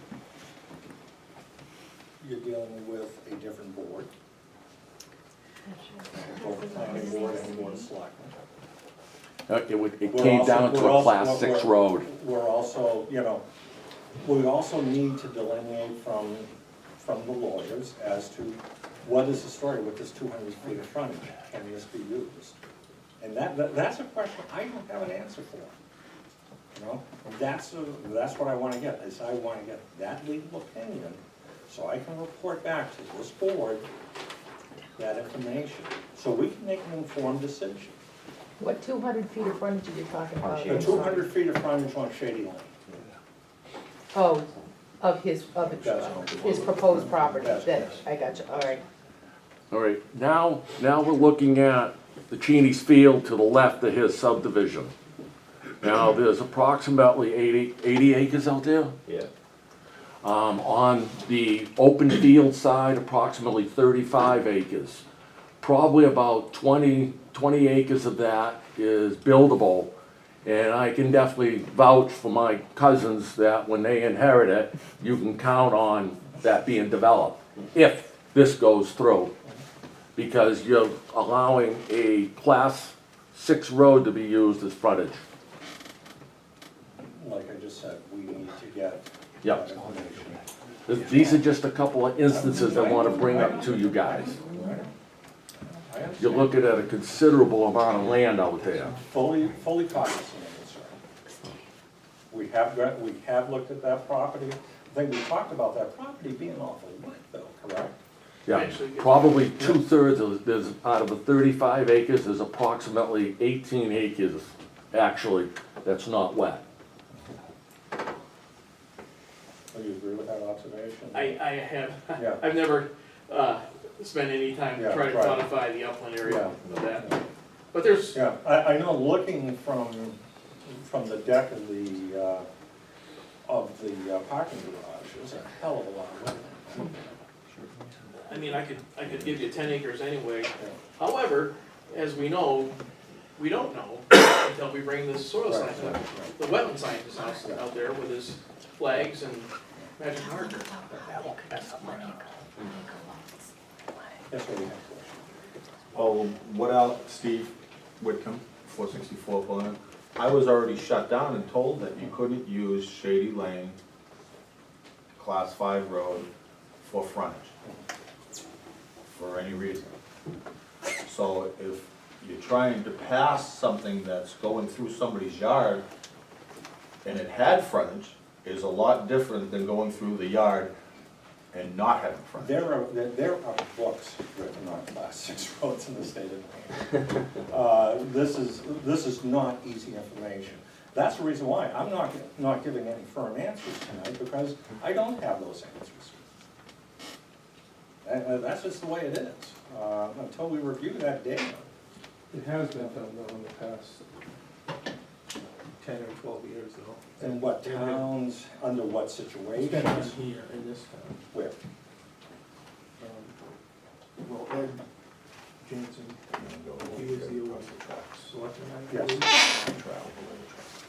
You're dealing with a different board. Both the planning board and board of selectmen. It came down to a class 6 road. We're also, we also need to delineate from the lawyers as to what is the story with this 200 feet of frontage, can this be used? And that's a question I don't have an answer for. That's what I wanna get, is I wanna get that legal opinion, so I can report back to this board that information, so we can make an informed decision. What 200 feet of frontage are you talking about? The 200 feet of frontage on Shady Lane. Oh, of his proposed property, That's that, correct. I got you, all right. All right, now we're looking at the Cheney's Field to the left of his subdivision. Now, there's approximately 80 acres out there. Yeah. On the open field side, approximately 35 acres. Probably about 20 acres of that is buildable. And I can definitely vouch for my cousins that when they inherit it, you can count on that being developed, if this goes through. Because you're allowing a class 6 road to be used as frontage. Like I just said, we need to get Yep. that information. These are just a couple of instances I want to bring up to you guys. I understand. you're looking at a considerable amount of land out there. Fully cognizant of the concern. We have looked at that property. I think we talked about that property being awful wet though, correct? Yeah, Actually, probably 2/3 of, there's, out of the 35 acres, there's approximately 18 acres, actually, that's not wet. Do you agree with that observation? I have, Yeah. I've never spent any time Yeah, trying to right. quantify the upland area Yeah. of that. But there's, Yeah, I know looking from the deck of the parking garage, there's a hell of a lot of wetland. I mean, I could give you 10 acres anyway. However, as we know, we don't know until we bring this soil Right, scientist, right, the wetland scientist out there with his flags and magic marker. That's what we have. Oh, what else, Steve Whitcomb, 464 Glen? I was already shut down and told that you couldn't use Shady Lane, Class 5 road for frontage, for any reason. So if you're trying to pass something that's going through somebody's yard and it had frontage, is a lot different than going through the yard and not having frontage. There are books written on Class 6 roads in the state of Maine. This is not easy information. That's the reason why I'm not giving any firm answers tonight, because I don't have those answers. And that's just the way it is, until we review that data. It has been done though in the past 10 or 12 years though. In what towns, under what It's been done situations, here in this town. where? Well, Ed Jansen, he was the old selectman, I Yes. believe.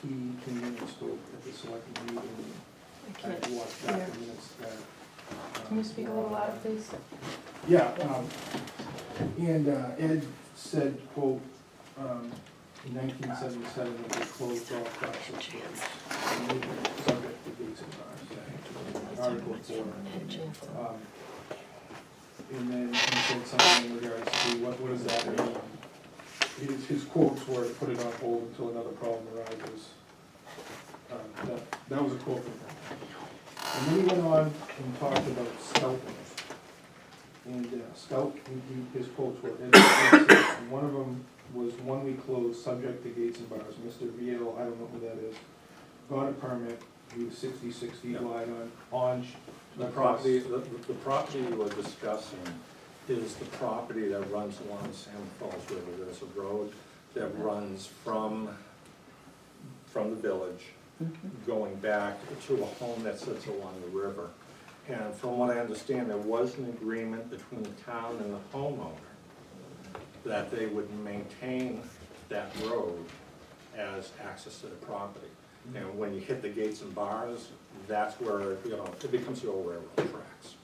He came in and spoke at the selectman meeting. I watched back the minutes that. Can you speak a little louder, please? Yeah, and Ed said, quote, in 1977, when they closed all Class 6 roads, and they were subject to gates and bars, Article 4. And then he said something in regards to, what does that mean? His quotes were to put it on hold until another problem arises. That was a quote from him. And then he went on and talked about scouting. And Scout, his quotes were, and one of them was, "One we closed, subject to gates and bars. Mr. Viel, I don't know who that is, got a permit, he was 66 feet wide on The property we're discussing is the property that runs along the Salmon Falls River. There's a road that runs from the village, going back to a home that sits along the river. And from what I understand, there was an agreement between the town and the homeowner that they would maintain that road as access to the property. And when you hit the gates and bars, that's where, it becomes the old railroad tracks.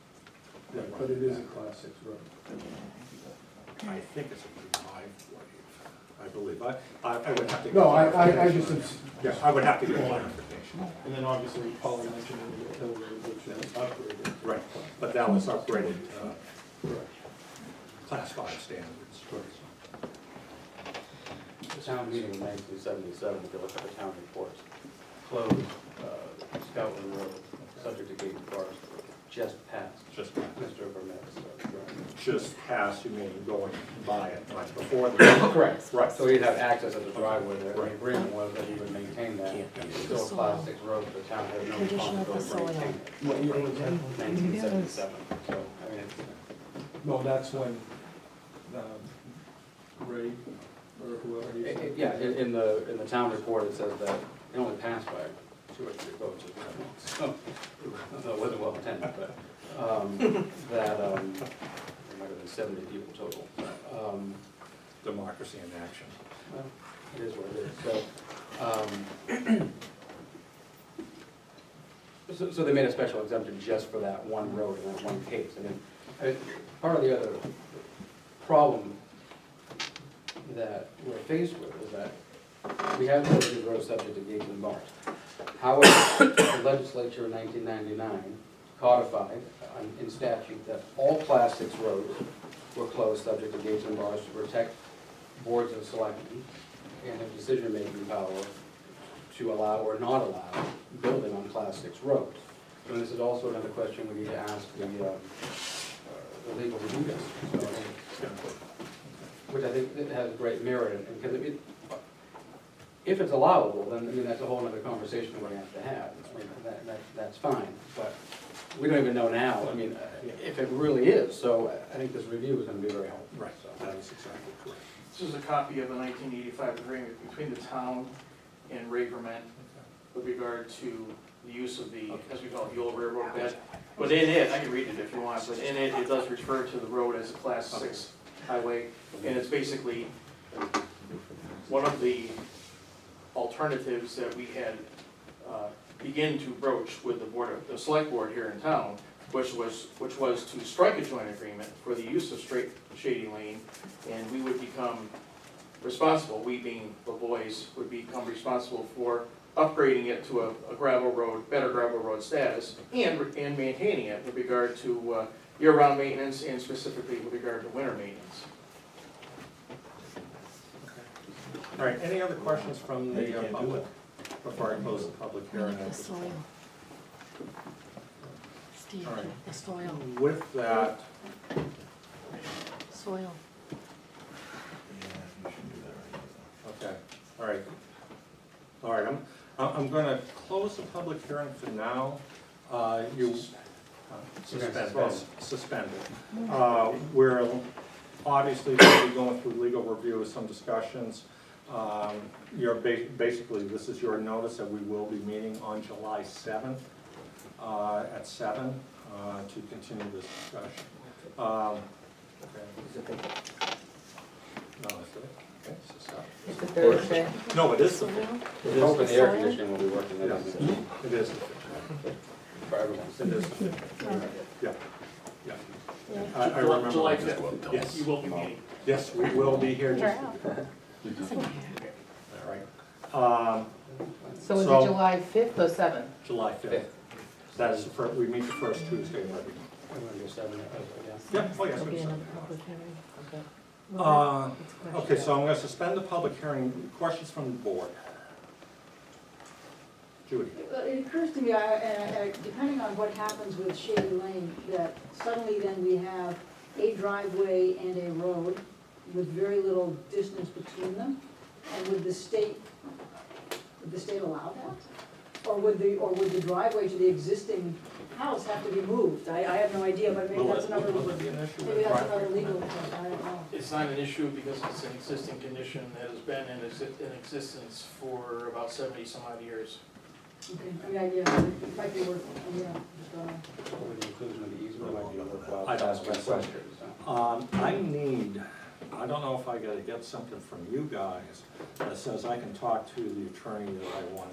but it is a Class 6 road. I think it's a pretty high wave, I believe. I would have to. No, I just, Yeah, I would have to get clarification. and then obviously Paul mentioned the Hill Road, which was upgraded. Right, but that was upgraded, Correct. Class 5 standards. The town meeting in 1977, if you look at the town reports, closed Scoutland Road, subject to gate and bars, just passed. Just Mr. Vermet's drawing. Just past, you mean going by it, like before the. Correct. Right. So he'd have access at the driveway there, Right. the agreement was that he would maintain that. It's still a Class 6 road, but the town had no Condition of the responsibility for soil. maintaining it. What year was that? 1977, so, I mean, it's, No, that's when Ray, or whoever he said. yeah, in the town report, it says that it only passed by 2 or 3 votes, so it wasn't well attended, but, that, there might have been 70 people total. Democracy in action. Well, it is what it is, so they made a special exemption just for that one road in that one case, and then, part of the other problem that we're faced with is that we have the road subject to gates and bars. However, the legislature in 1999 codified in statute that all Class 6 roads were closed subject to gates and bars to protect boards of selectmen and their decision-making power to allow or not allow building on Class 6 roads. And this is also another question we need to ask the legal review district, so I think, which I think it has great merit, and because if it's allowable, then, I mean, that's a whole other conversation we're gonna have to have. I mean, that's fine, but we don't even know now, I mean, if it really is, so I think this review is gonna be very helpful. Right, So, that is exactly correct. This is a copy of the 1985 agreement between the town and Ray Verment with regard to the use of the, as we call it, the old railroad bed. But in it, I can read it if you want, but in it, it does refer to the road as a Class 6 highway, and it's basically one of the alternatives that we had begin to broach with the select board here in town, which was to strike a joint agreement for the use of straight Shady Lane, and we would become responsible, we being the boys, would become responsible for upgrading it to a gravel road, better gravel road status, and maintaining it with regard to year-round maintenance and specifically with regard to winter maintenance. All right, any other questions from the public before I close the public hearing? The soil. Steve, All right. the soil, With that, soil. okay, all right. All right, I'm gonna close the public hearing for now. Suspend it. We're obviously going to be going through legal review with some discussions. Basically, this is your notice that we will be meeting on July 7th at 7 to continue this discussion. No, is it? Okay, so It's a Thursday. no, it is the we're hoping the air conditioning will be working Yeah. then It is. for everyone. It is. Yeah, yeah. I remember. July 5th, Yes. you will be meeting. Yes, we will be here just. Doesn't care. All right. So is So- it July 5th or 7th? July 5th. That is the first, we meet the first Tuesday of every month. I'm gonna go 7, yeah. Yep, oh yes. There'll be we another can. public hearing. Okay. Okay, so I'm gonna suspend the public hearing. Questions from the board? Judy? It occurs to me, depending on what happens with Shady Lane, that suddenly then we have a driveway and a road with very little distance between them. And would the state allow that? Or would the driveway to the existing house have to be moved? I have no idea, but maybe that's another, Will it be an issue with maybe that's driveway? another legal question, I don't know. It's not an issue because it's an existing condition that has been in existence for about 70 some odd years. Okay, I mean, it might be worth, yeah, just, With the inclusion of the easement, might be a worthwhile I don't task for think so. questions. I don't know if I gotta get something from you guys that says I can talk to the attorney that I want.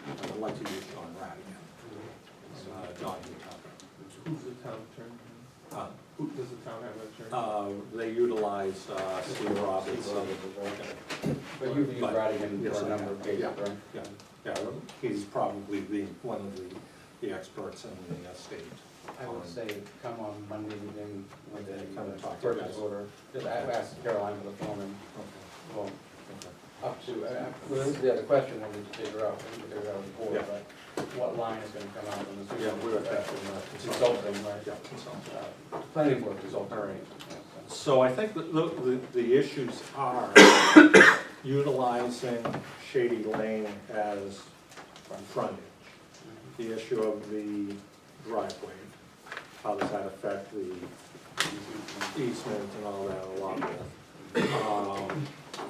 I would like to use John Radigan. Don Hutton. Who's the town attorney? Who, does the town have an attorney? They utilize Steve Roberts. But you've used Radigan Yes, for a I number have. of cases, Yeah. right? Yeah, he's probably one of the experts in the state. I would say come on Monday evening with Come and a talk to you purchase guys. order. Just ask Caroline for the phone and, well, up to, well, this is the other question we need to figure out, we need to figure out before, Yeah. but what line is gonna come out on the. Yeah, we're Consulting, right? Yeah, consulting. Planning board consulting. So I think the issues are utilizing Shady Lane as frontage. The issue of the driveway, how does that affect the easement and all that along with.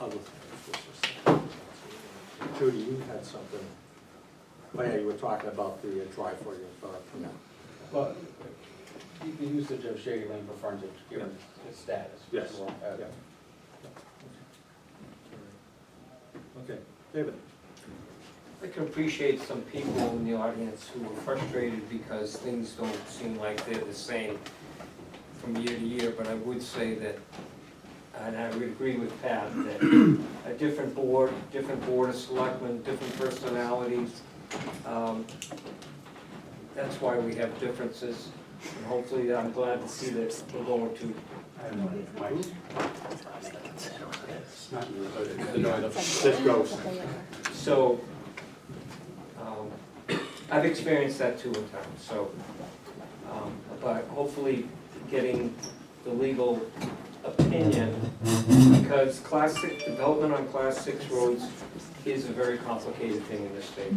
Other things. Judy, you had something, oh yeah, you were talking about the driveway permit. Well, the usage of Shady Lane for frontage, given its status. Yes, Well, yeah. Okay, David? I can appreciate some people in the audience who are frustrated because things don't seem like they're the same from year to year, but I would say that, and I would agree with Pat, that a different board of selectmen, different personalities, that's why we have differences. And hopefully, I'm glad to see that we're going to. This goes. So, I've experienced that too in town, so, but hopefully getting the legal opinion, because development on Class 6 roads is a very complicated thing in this state.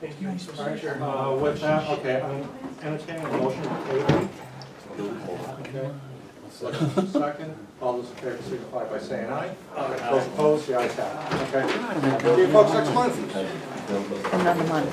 Thank you. All right, with that, okay, I'm entertaining a motion to table. Okay. Second, all those in favor signify by saying aye. Those opposed, the ayes have it. Okay. See you folks next month. Another month.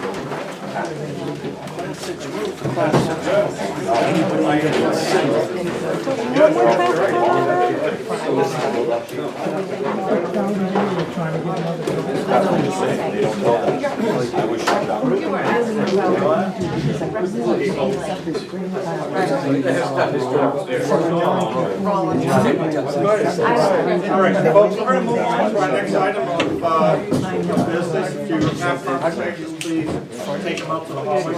All right, folks, we're gonna move on to our next item of business. If you have conversations, please take them out to the hallway,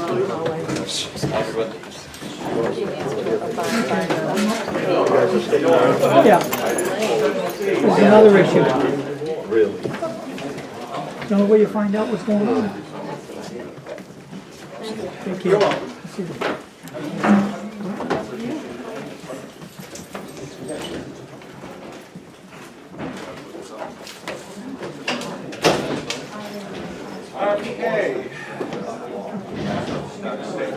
Yeah. There's another issue. Really? The only way you find out what's going on. Take care. You're welcome. See you. Okay.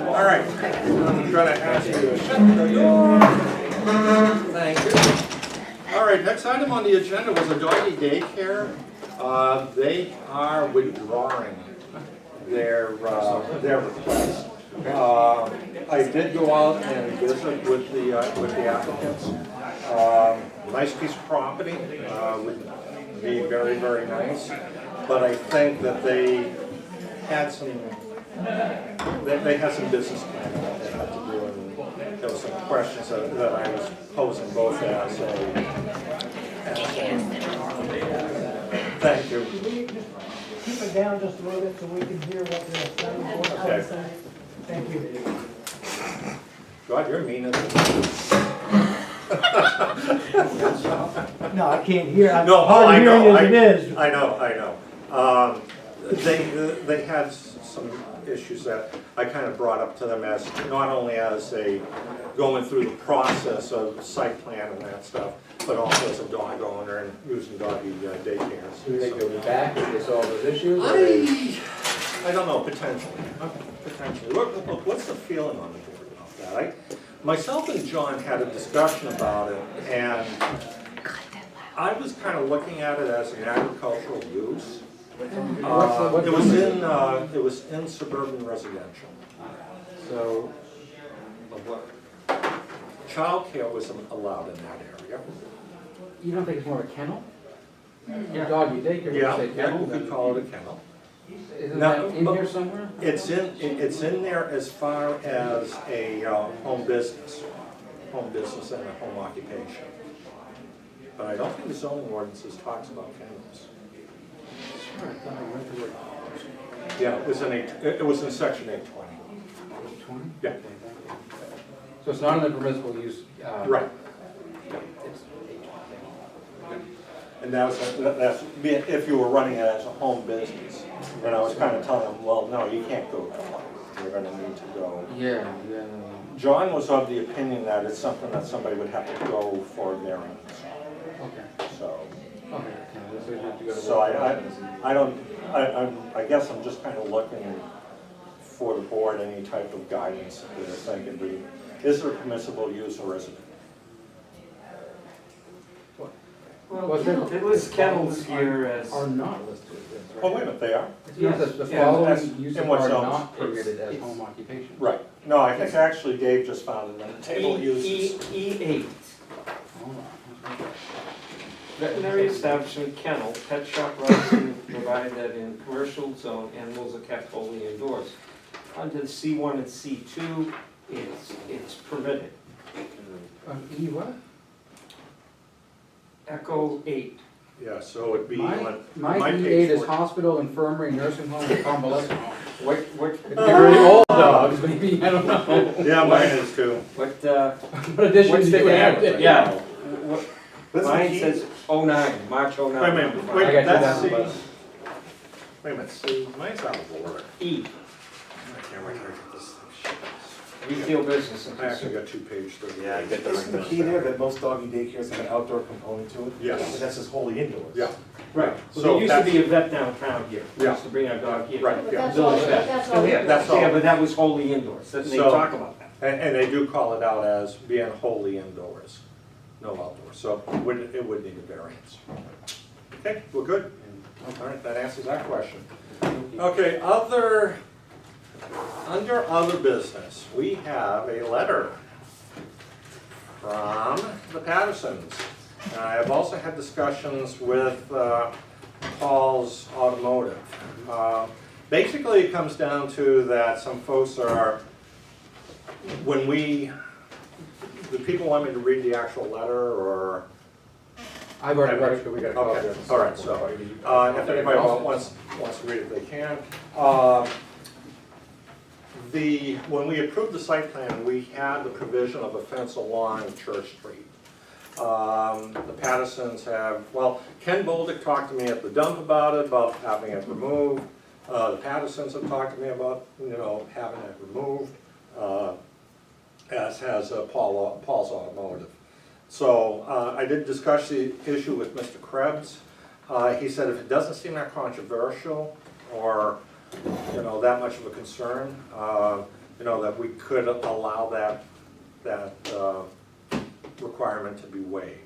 All right, I'm gonna ask you to shut the door. Thank you. All right, next item on the agenda was a doggy daycare. They are withdrawing their request. I did go out and visit with the applicants. Nice piece of property, would be very, very nice. But I think that they had some business planning that they had to do, and there were some questions that I was posing both as thank you. Keep it down just a little bit so we can hear what they're saying. Okay. Thank you. God, you're mean, isn't No, I can't hear. I'm No, hard I of hearing know, as it is. I know. They had some issues that I kind of brought up to them as, not only as going through the process of site plan and that stuff, but also as a dog owner and using doggy daycares. Do they go back if they solve those issues? or they- I don't know, potentially. What's the feeling on the board about that? Myself and John had a discussion about it, and I was kind of looking at it as an agricultural use. It was in suburban residential. So, Childcare wasn't allowed in that area. you don't think it's more of a kennel? Doggy daycare, you Yeah, say kennel? you could call it a kennel. Isn't No, that in here somewhere? It's in there as far as a home business and a home occupation. But I don't think the zoning ordinances talks about kennels. Yeah, it was in section 820. 820? Yeah. Okay, thank you. So it's not in the permissible use? Right. It's 820. And that's if you were running it as a home business. And I was kind of telling them, well, no, you can't go that far. You're gonna need to go. Yeah. John was of the opinion that it's something that somebody would have to go for variance. Okay. So, Okay, so you have to go to. so I guess I'm just kind of looking for the board, any type of guidance that they're thinking, is there permissible use or isn't it? Well, It was kennels here as. Are not listed. Oh, wait a minute, they are? Yes, the Yeah, following that's- uses in what are zones? not permitted as home occupation. Right. No, I think actually Dave just found it in the table of uses. E8. Hold on. Veterinary establishment, kennel, pet shop license provided that in commercial zone, animals are kept wholly indoors. Under the C1 and C2, it's permitted. E what? Echo 8 Yeah, so it'd be My on my page E8 is 14. hospital, infirmary, nursing home, and convalescent home. They're very old dogs, maybe, I don't know. Yeah, mine is too. What, What additions what's do the you have? date? Yeah, what, That's the mine key. says 09, March 09. Wait a minute, I wait, got that's 2011. C. Wait a minute, C, mine's out of order. E, I can't wait till I get this thing. retail business and I actually consumer. got 2 page 30. Yeah, I get Isn't the key there that most doggy daycares have an outdoor component to it? Yes. And that says wholly indoors. Yeah, Right, So well, there used to that's- be a vet downtown here, we Yeah. used to bring our dog here. right, But yeah. that's all, Village vet. that's all. Still here, That's all. Yeah, but that was wholly indoors, and they So- talk about that. And they do call it out as being wholly indoors, no outdoors, so it would need a variance. Okay, well, good. All right, that answers that question. Okay, under other business, we have a letter from the Pattersons. I have also had discussions with Paul's Automotive. Basically, it comes down to that some folks are, the people want me to read the actual letter, or? I've already read it, but we got a copy Okay, of it. all right, so, if anybody wants to read it, they can. When we approved the site plan, we had the provision of a fence along Church Street. The Pattersons have, well, Ken Bolduc talked to me at the dump about it, about having it removed. The Pattersons have talked to me about, having it removed, as has Paul's Automotive. So I did discuss the issue with Mr. Krebs. He said if it doesn't seem that controversial or, that much of a concern, that we could allow that requirement to be waived.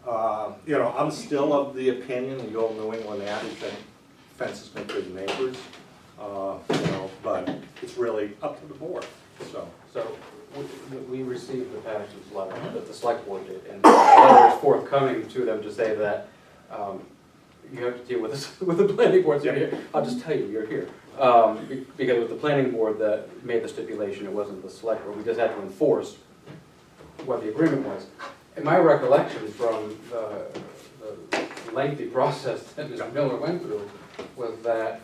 I'm still of the opinion, the old New England adage, that fences make good neighbors, but it's really up to the board, so. So, we received the Patterson's letter that the select board did, and the letter is forthcoming to them to say that, you have to deal with this, with the planning board, so you're here. I'll just tell you, you're here. Because it was the planning board that made the stipulation, it wasn't the select board, we just had to enforce what the agreement was. And my recollection from the lengthy process that Mr. Miller went through was that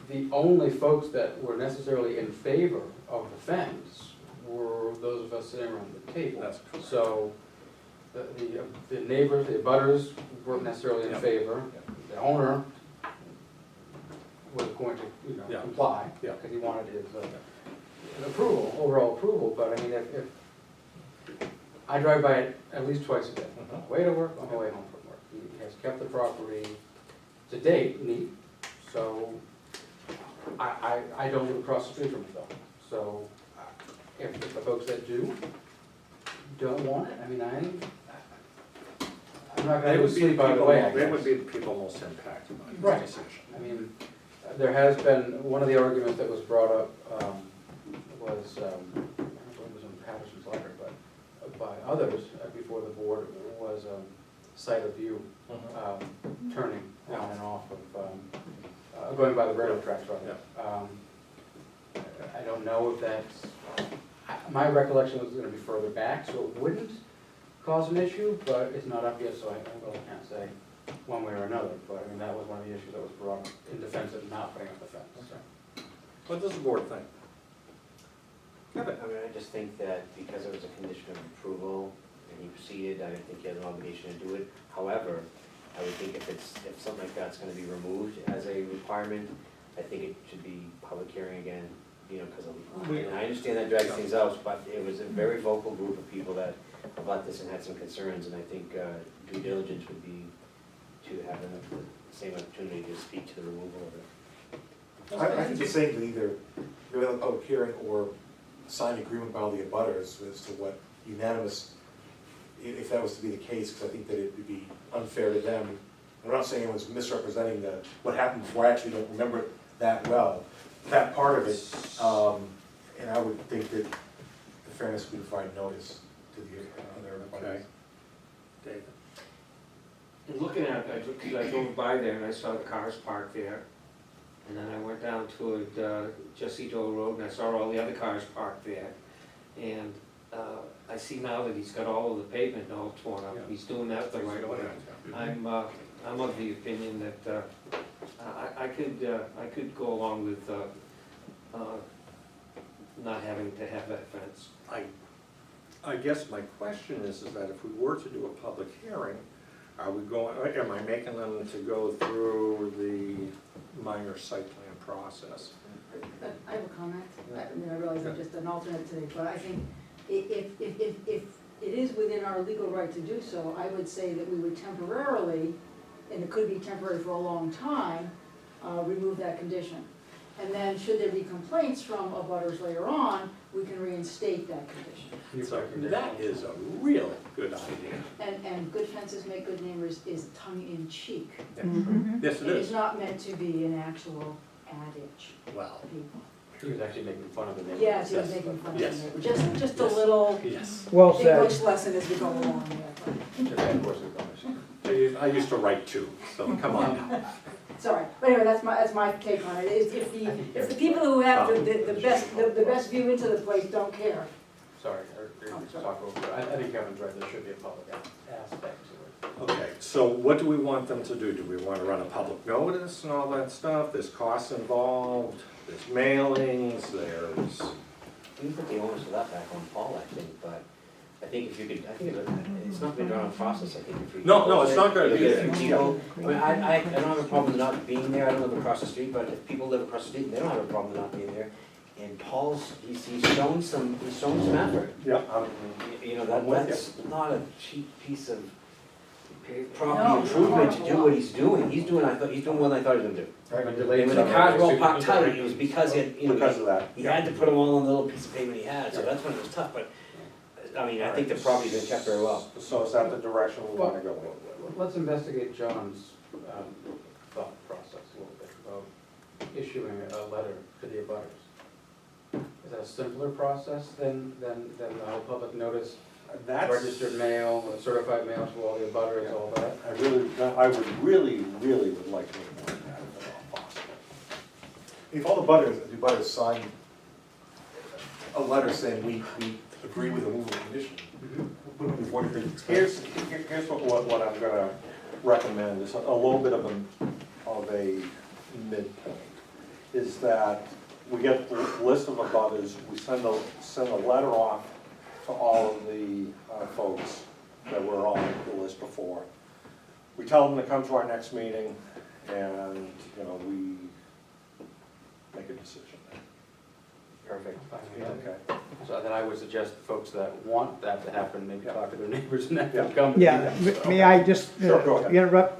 the only folks that were necessarily in favor of the fence were those of us sitting around the table. That's correct. So the neighbors, the abutters weren't necessarily in Yep. favor. The owner was going to, Yeah. comply, Yeah. because he wanted his approval, overall approval, but I mean, if I drive by it at least twice a day, on my way to work, on my way home from work. He has kept the property to date neat, so I don't live across the street from it though. So if the folks that do don't want it, I mean, I'm not They gonna would be the sleep out of the people, way, I they would guess. be the people most impacted by Right. this decision. I mean, there has been, one of the arguments that was brought up was, I don't know if it was in Patterson's letter, but by others before the board, was site of view, turning on and off of, going by the railroad tracks, rather. I don't know if that's, my recollection was gonna be further back, so it wouldn't cause an issue, but it's not up yet, so I really can't say one way or another, but I mean, that was one of the issues that was brought up in defense of not putting up the fence. What does the board think? I mean, I just think that because it was a condition of approval and he proceeded, I didn't think he had an obligation to do it. However, I would think if something like that's gonna be removed as a requirement, I think it should be public hearing again, because and I understand that drags things out, but it was a very vocal group of people that about this and had some concerns, and I think due diligence would be to have the same opportunity to speak to the removal of it. I think the same to either go to a public hearing or sign an agreement by all the abutters as to what unanimous, if that was to be the case, because I think that it would be unfair to them. I'm not saying anyone's misrepresenting what happened before, I actually don't remember it that well, that part of it. And I would think that the fairness would provide notice to the other abutters. David? And looking at it, because I drove by there and I saw the cars parked there. And then I went down toward Jesse Doe Road and I saw all the other cars parked there. And I see now that he's got all of the pavement all torn up. Yeah. He's doing that the right way. I'm I'm of the opinion that I could go along with not having to have that fence. I guess my question is that if we were to do a public hearing, are we going, am I making them to go through the minor site plan process? I have a comment. I mean, I realize I'm just an alternate today, but I think if it is within our legal right to do so, I would say that we would temporarily, and it could be temporary for a long time, remove that condition. And then, should there be complaints from abutters later on, we can reinstate that condition. So that is a real good idea. And good fences make good neighbors is tongue-in-cheek. Yes, it It is is. not meant to be an actual adage, Well, people. He was actually making fun of the neighbor. Yes, he was Yes. making fun of Yes. the neighbor, just a little yes. Well said. English lesson as we go along here. Just had course of conversation. I used to write too, so come on now. Sorry, but anyway, that's my take on it, is if the people who have the best view into the place don't care. Sorry, talk over, I think Kevin's right, there should be a public aspect to it. Okay, so what do we want them to do? Do we want to run a public notice and all that stuff? There's costs involved, there's mailings, there's, You can put the onus of that back on Paul, I think, but I think if you could, I think it's not been done on process, I think if you. No, it's not gonna If be. you get a few people, I mean, I don't have a problem with not being there, I don't live across the street, but if people live across the street, they don't have a problem with not being there. And Paul's, he's shown some effort. Yeah, You know, I'm with that's not a cheap piece of property No, improvement to no, do what he's doing. He's doing more than I thought he was gonna do. Having delayed And when the some cars were all of it, parked tight, it was because he had, you know, because of that. he had to put them all on the little piece of pavement he had, so that's when it was tough, but, I mean, I think the property's been kept very well. So is that the direction we want to go in? Let's investigate John's thought process a little bit about issuing a letter to the abutters. Is that a simpler process than the whole public notice, registered mail, certified mail to all the abutters, all that? I would really would like to make more than that if at all possible. If all the butters sign a letter saying we agree with the removal condition, wouldn't we want to? Here's what I'm gonna recommend, is a little bit of a midpoint, is that we get the list of abutters, we send a letter off to all of the folks that were on the list before. We tell them to come to our next meeting, and, you know, we make a decision. Perfect. Okay. So then I would suggest the folks that want that to happen, maybe talk to their neighbors and have them come. Yeah, may I just Sure, go ahead. interrupt?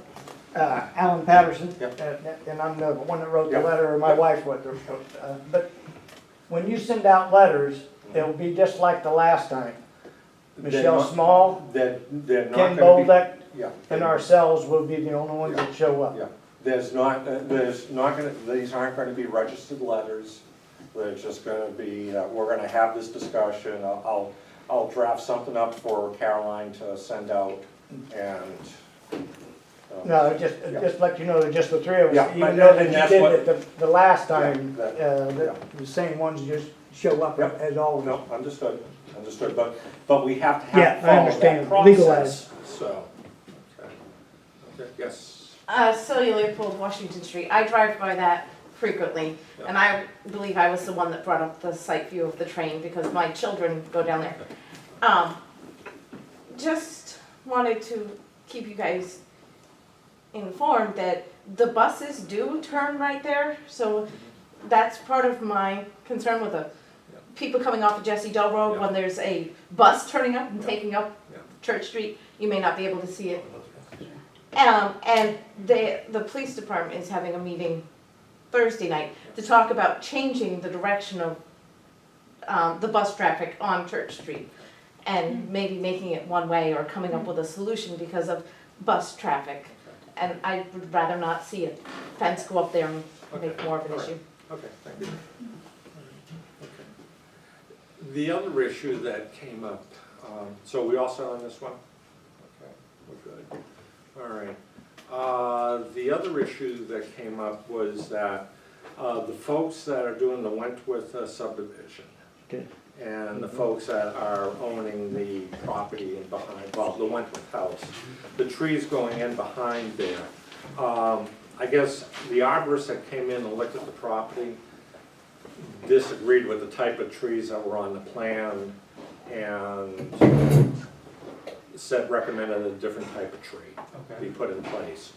Alan Patterson, Yep. and I'm the one that wrote the Yep. letter, or my wife wrote the, but when you send out letters, it'll be just like the last time. Michelle Small, They're not Ken gonna be. Bolduc, Yeah. and ourselves will be the only ones that show up. Yeah, there's not gonna, these aren't gonna be registered letters. They're just gonna be, we're gonna have this discussion. I'll draft something up for Caroline to send out, and. No, just let you know, that just the three of Yeah, us, but- even though that and you that's did what- it the last time, Yeah, the same ones just show up Yep. as always. No, understood, but we have to Yeah, have, I follow understand. that Legalize. process, so. Okay, yes. Celia Leopold, Washington Street. I drive by that frequently, and I believe I was the one that brought up the site view of the train because my children go down there. Just wanted to keep you guys informed that the buses do turn right there, so that's part of my concern with the people coming off of Jesse Dell Road. When there's a bus turning up and taking up Church Street, you may not be able to see it. And the police department is having a meeting Thursday night to talk about changing the direction of the bus traffic on Church Street and maybe making it one way or coming up with a solution because of bus traffic. And I would rather not see a fence go up there and make more of an issue. Okay, thank you. Okay. The other issue that came up, so we also on this one? Okay, we're good. All right. The other issue that came up was that the folks that are doing the Wentworth subdivision, Okay. and the folks that are owning the property in behind, well, the Wentworth house, the trees going in behind there. I guess the arborist that came in and looked at the property disagreed with the type of trees that were on the plan and recommended a different type of tree be put in place.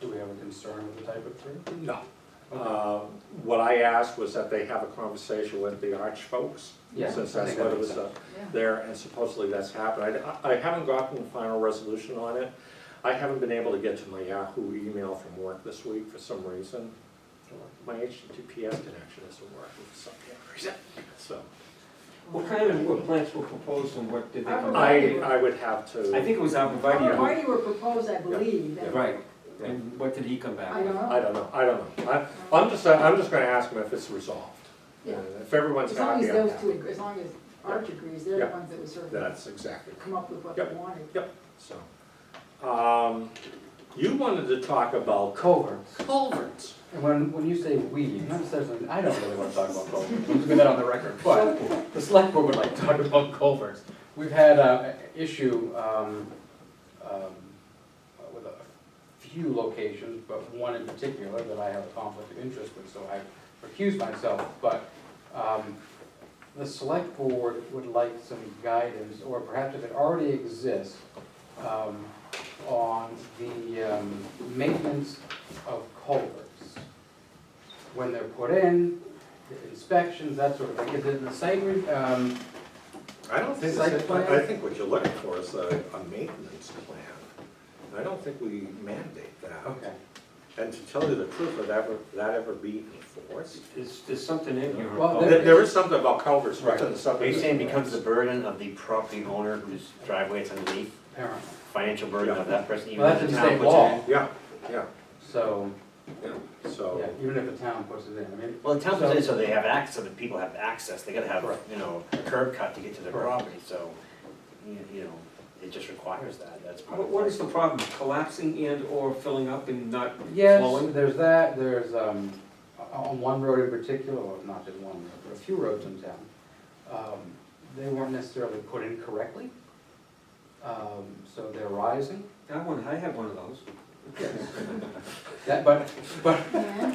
Do we have a concern with the type of tree? No. What I asked was that they have a conversation with the Arch folks, Yeah, since I that's think what that it was makes sense. there, and supposedly that's happened. I haven't gotten a final resolution on it. I haven't been able to get to my Yahoo email from work this week for some reason. My HTTPS connection isn't working for some reason, so. What kind of plants were proposed and what did they come? I would have to. I think it was arborvitae. Arborvitae were proposed, I believe. and Right, and what did he come back I with? don't know. I don't know. I'm just gonna ask them if it's resolved. Yeah. And if everyone's As long happy, as I'm those happy. two, as long as Arch agrees, they're the Yeah. ones that would sort of That's exactly. come up with what they Yep. wanted. So, you wanted to talk about Culverts. culverts. And when you say we, not necessarily, I don't really want to talk about culverts, let's get that on the record, but the select board would like to talk about culverts. We've had an issue with a few locations, but one in particular that I have a conflict of interest with, so I recused myself, but the select board would like some guidance, or perhaps if it already exists, on the maintenance of culverts. When they're put in, the inspections, that sort of thing. Is it in the site, I don't think, Site plan? I think what you're looking for is a maintenance plan. I don't think we mandate that. okay. And to tell you the truth, would that ever be enforced? There's something in here. Well, about- There is something about culverts Right. within the Are you subdivision. saying it becomes the burden of the property owner whose driveway it's underneath? Apparently. Financial burden of that person, even Well, if that's the in town state puts it law. in? Yeah, So, so. yeah, even if the town puts it in, I mean. Well, the town puts it in so they have access, so that people have access, they gotta have, Correct. you know, a curb cut to get to their Correct. property, so, you know, it just requires that, that's part of What is the problem, collapsing and or filling up and not Yes, flowing? there's that, there's, on one road in particular, or not just one, but a few roads in town, they weren't necessarily put in correctly. So they're rising. I have one of those. But,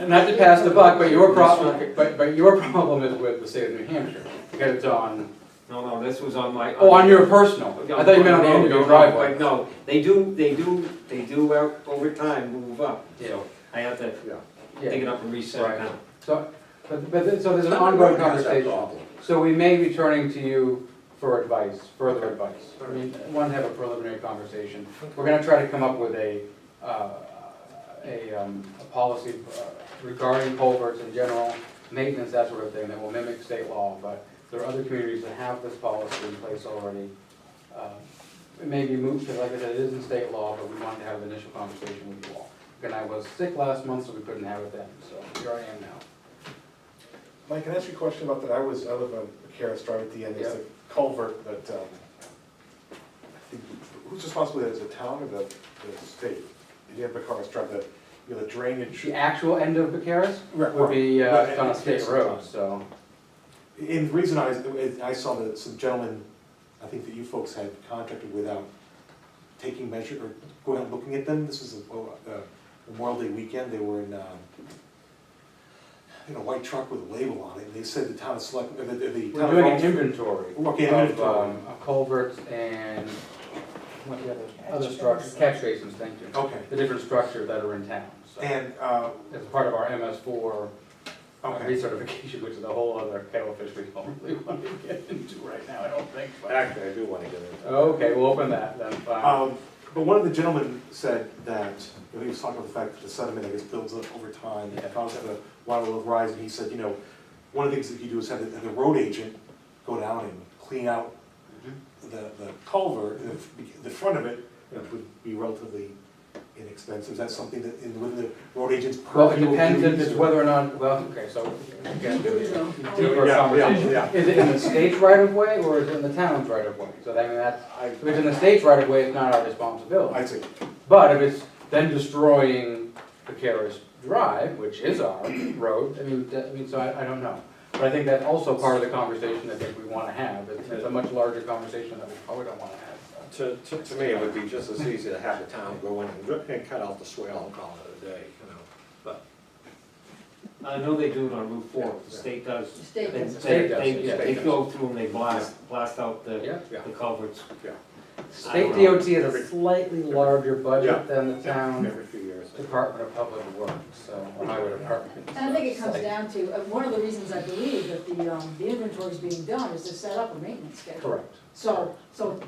not to pass the buck, but your problem, but your problem is with the state of New Hampshire, because it's on, No, this was on my. oh, on your personal. I thought you meant on the end of your driveway. No, they do over time move up, so I have to dig it up and reset Right. it now. So, so there's an ongoing conversation. So we may be turning to you for advice, further advice. I mean, one, have a preliminary conversation. We're gonna try to come up with a policy regarding culverts in general, maintenance, that sort of thing, that will mimic state law, but there are other communities that have this policy in place already. It may be moved, because like I said, it is in state law, but we wanted to have an initial conversation with you all. And I was sick last month, so we couldn't have it then, so here I am now. Mike, can I ask you a question about that? I live on Caris Drive at the end, there's a culvert that, I think, who's responsible, is it the town or the state? You have Caris Drive, the drainage. The actual end of Bucharest Right, would be, right. it's on a state road, so. And the reason I saw that some gentleman, I think that you folks had contracted without taking measure, or going out and looking at them, this was a Memorial Day weekend, they were in a white truck with a label on it, and they said the town of Select, the town We're of doing an Rollinsford- inventory Okay, of inventory. a culvert and what the other structures, catch basins, thank you. Okay, The different structures that are in town, so. and, As part of our MS4 okay. recertification, which is a whole other kettle of fish we don't really want to get into right now, I don't think. but- Actually, I do want to get into that. Okay, we'll open that, then, fine. But one of the gentlemen said that, he was talking about the fact that the sediment, I guess, builds up over time, and causes the water level rise, and he said, one of the things that you do is have the road agent go down and clean out the culvert, the front of it, which would be relatively inexpensive. Is that something that, within the road agent's Well, it purview? depends if it's whether or not, well, okay, so, again, deeper Yeah, conversation. yeah. Is it in the state's right of way, or is it in the town's right of way? So I mean, that's, if it's in the state's right of way, it's not our responsibility. I see. But if it's then destroying the Caris Drive, which is our road, so I don't know. But I think that's also part of the conversation I think we wanna have. It's a much larger conversation that we probably don't wanna have. To me, it would be just as easy to have the town go in and cut out the swale and call it a day, you know, but. I know they do it on Route 4, the state does. The state They- does. They, does, they, yeah. they go through and they blast out Yeah. the culverts. State I don't know. DOT has a slightly larger Yeah. budget than the town Every few years. Department of Public Works, so, or Highway Department. And I think it comes down to, one of the reasons I believe that the inventory is being done is to set up a maintenance schedule. Correct. So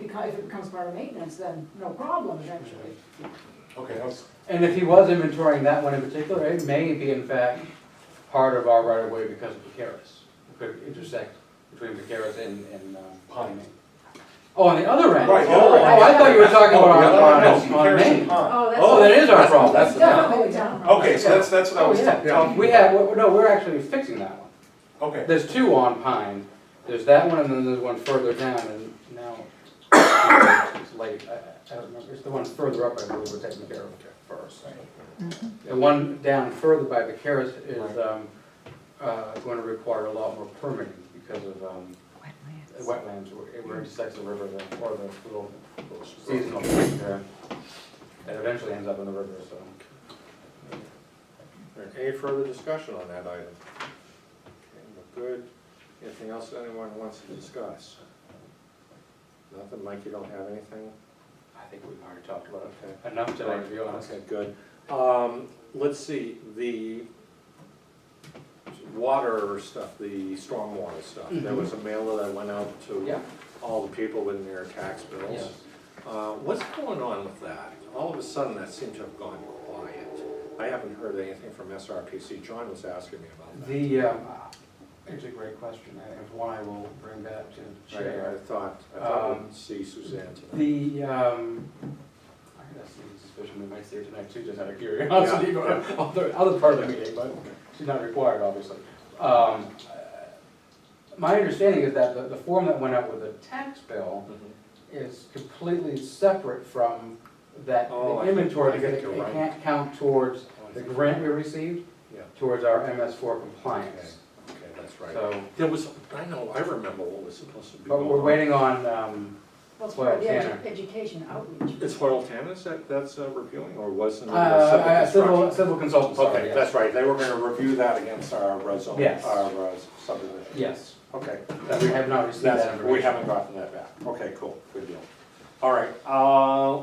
because if it becomes part of maintenance, then no problem eventually. Okay, And if he was inventorying that one in particular, it may be in fact part of our right of way because of Vicaris. It could intersect between Vicaris and Pine. Oh, on the other end? Right, the Oh, other end. I thought you were talking Oh, about the other end. on Maine. Oh, Oh, that is our problem, that's the town. Definitely down. Oh, okay, so that's what I Oh, was, yeah, we have, no, we're actually fixing that one. okay. There's two on Pine, there's that one and then there's one further down and now it's late, I don't remember, it's the one further up I believe we're taking care of first. The one down further by Vicaris is going to require a lot more permitting because of wetlands, where it intersects the river there, or the little seasonal creek there. That eventually ends up in the river, so. Any further discussion on that item? Okay, we're good. Anything else anyone wants to discuss? Nothing, Mike, you don't have anything? I think we've already talked about Okay. it enough today, to be honest. Okay, good. Let's see, the water stuff, the stormwater stuff. There was a mailer that went out to Yeah. all the people with their tax bills. Yes. What's going on with that? All of a sudden, that seemed to have gone quiet. I haven't heard anything from SRPC. John was asking me about that. It's a great question, and it's one I will bring back to the I chair. thought we'd see Suzanne tonight. The, I got some suspicion we might see her tonight too, just out of curiosity, but other part of the meeting, but she's not required, obviously. My understanding is that the form that went out with the tax bill is completely separate from that Oh, the inventory, I because think you're it right. can't count towards the grant we received, Yeah. towards our MS4 compliance. Okay, that's right. So, There was, I remember what was supposed to be but going we're on. waiting on, Well, it's Well, part of the Tanner. education outreach. It's Hoyle Tannis that's reviewing, or wasn't it? civil consultants, sorry, Okay, yes. that's right, they were gonna review that against our zone, Yes. our subdivision. Yes, Okay. that we have not received that That's, information. we haven't gotten that back. Okay, cool, good deal. All right,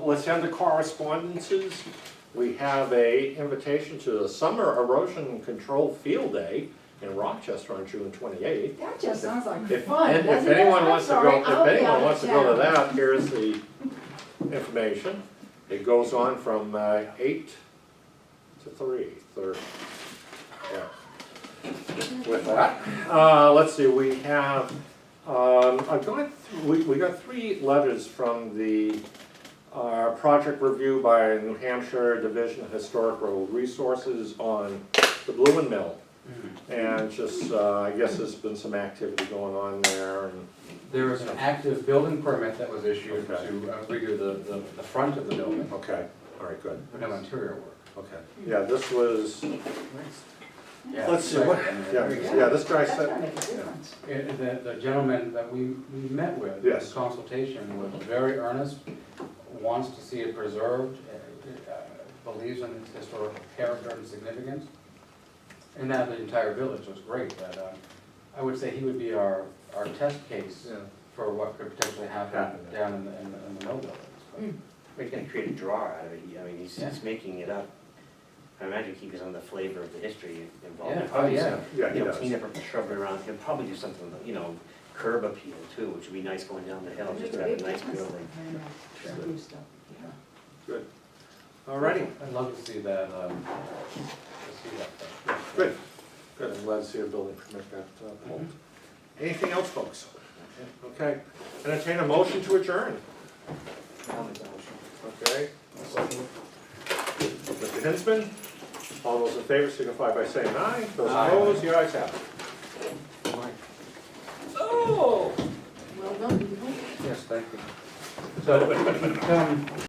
let's have the correspondences. We have a invitation to the Summer Erosion Control Field Day in Rochester on June 28th. That just sounds like If, fun, if doesn't it? anyone I'm wants to sorry, go, I'll if be anyone out wants of to go to town. that, here's the information. It goes on from 8 to 3:30. Yeah. With that, let's see, we have, we got 3 letters from the project review by New Hampshire Division of Historical Resources on the Blue Mill. And just, I guess there's been some activity going on there and. There is an active building permit that was issued Okay. to redo the front of the building, Okay, all right, good. but no interior work. Okay, yeah, this was, Yeah, let's see, what, yeah, this guy That's said, gonna make a difference. The gentleman that we met with, Yes. the consultation, was very earnest, wants to see it preserved, believes in its historical character and significance. And now the entire village was great, but I would say he would be our test case yeah, for what could potentially happen down in the mill buildings. Mm. But he's gonna create a draw out of it, I mean, he's Yeah. making it up. I imagine he goes on the flavor of the history involved. Yeah, He'll probably do yeah. some, Yeah, he you know, does. clean up the shrubbery around, he'll probably do something, curb appeal too, which would be nice going down the hill, just to have a nice building. Review stuff. good. All righty, I'd love to see that, stuff. good, good, I'm glad to see a building permit got pulled. Anything else, folks? Okay, entertain a motion to adjourn. Okay. Mr. Hinsman, all those in favor signify by saying aye. Those Aye. opposed, the ayes have it. Well done, people. Yes, thank you. So,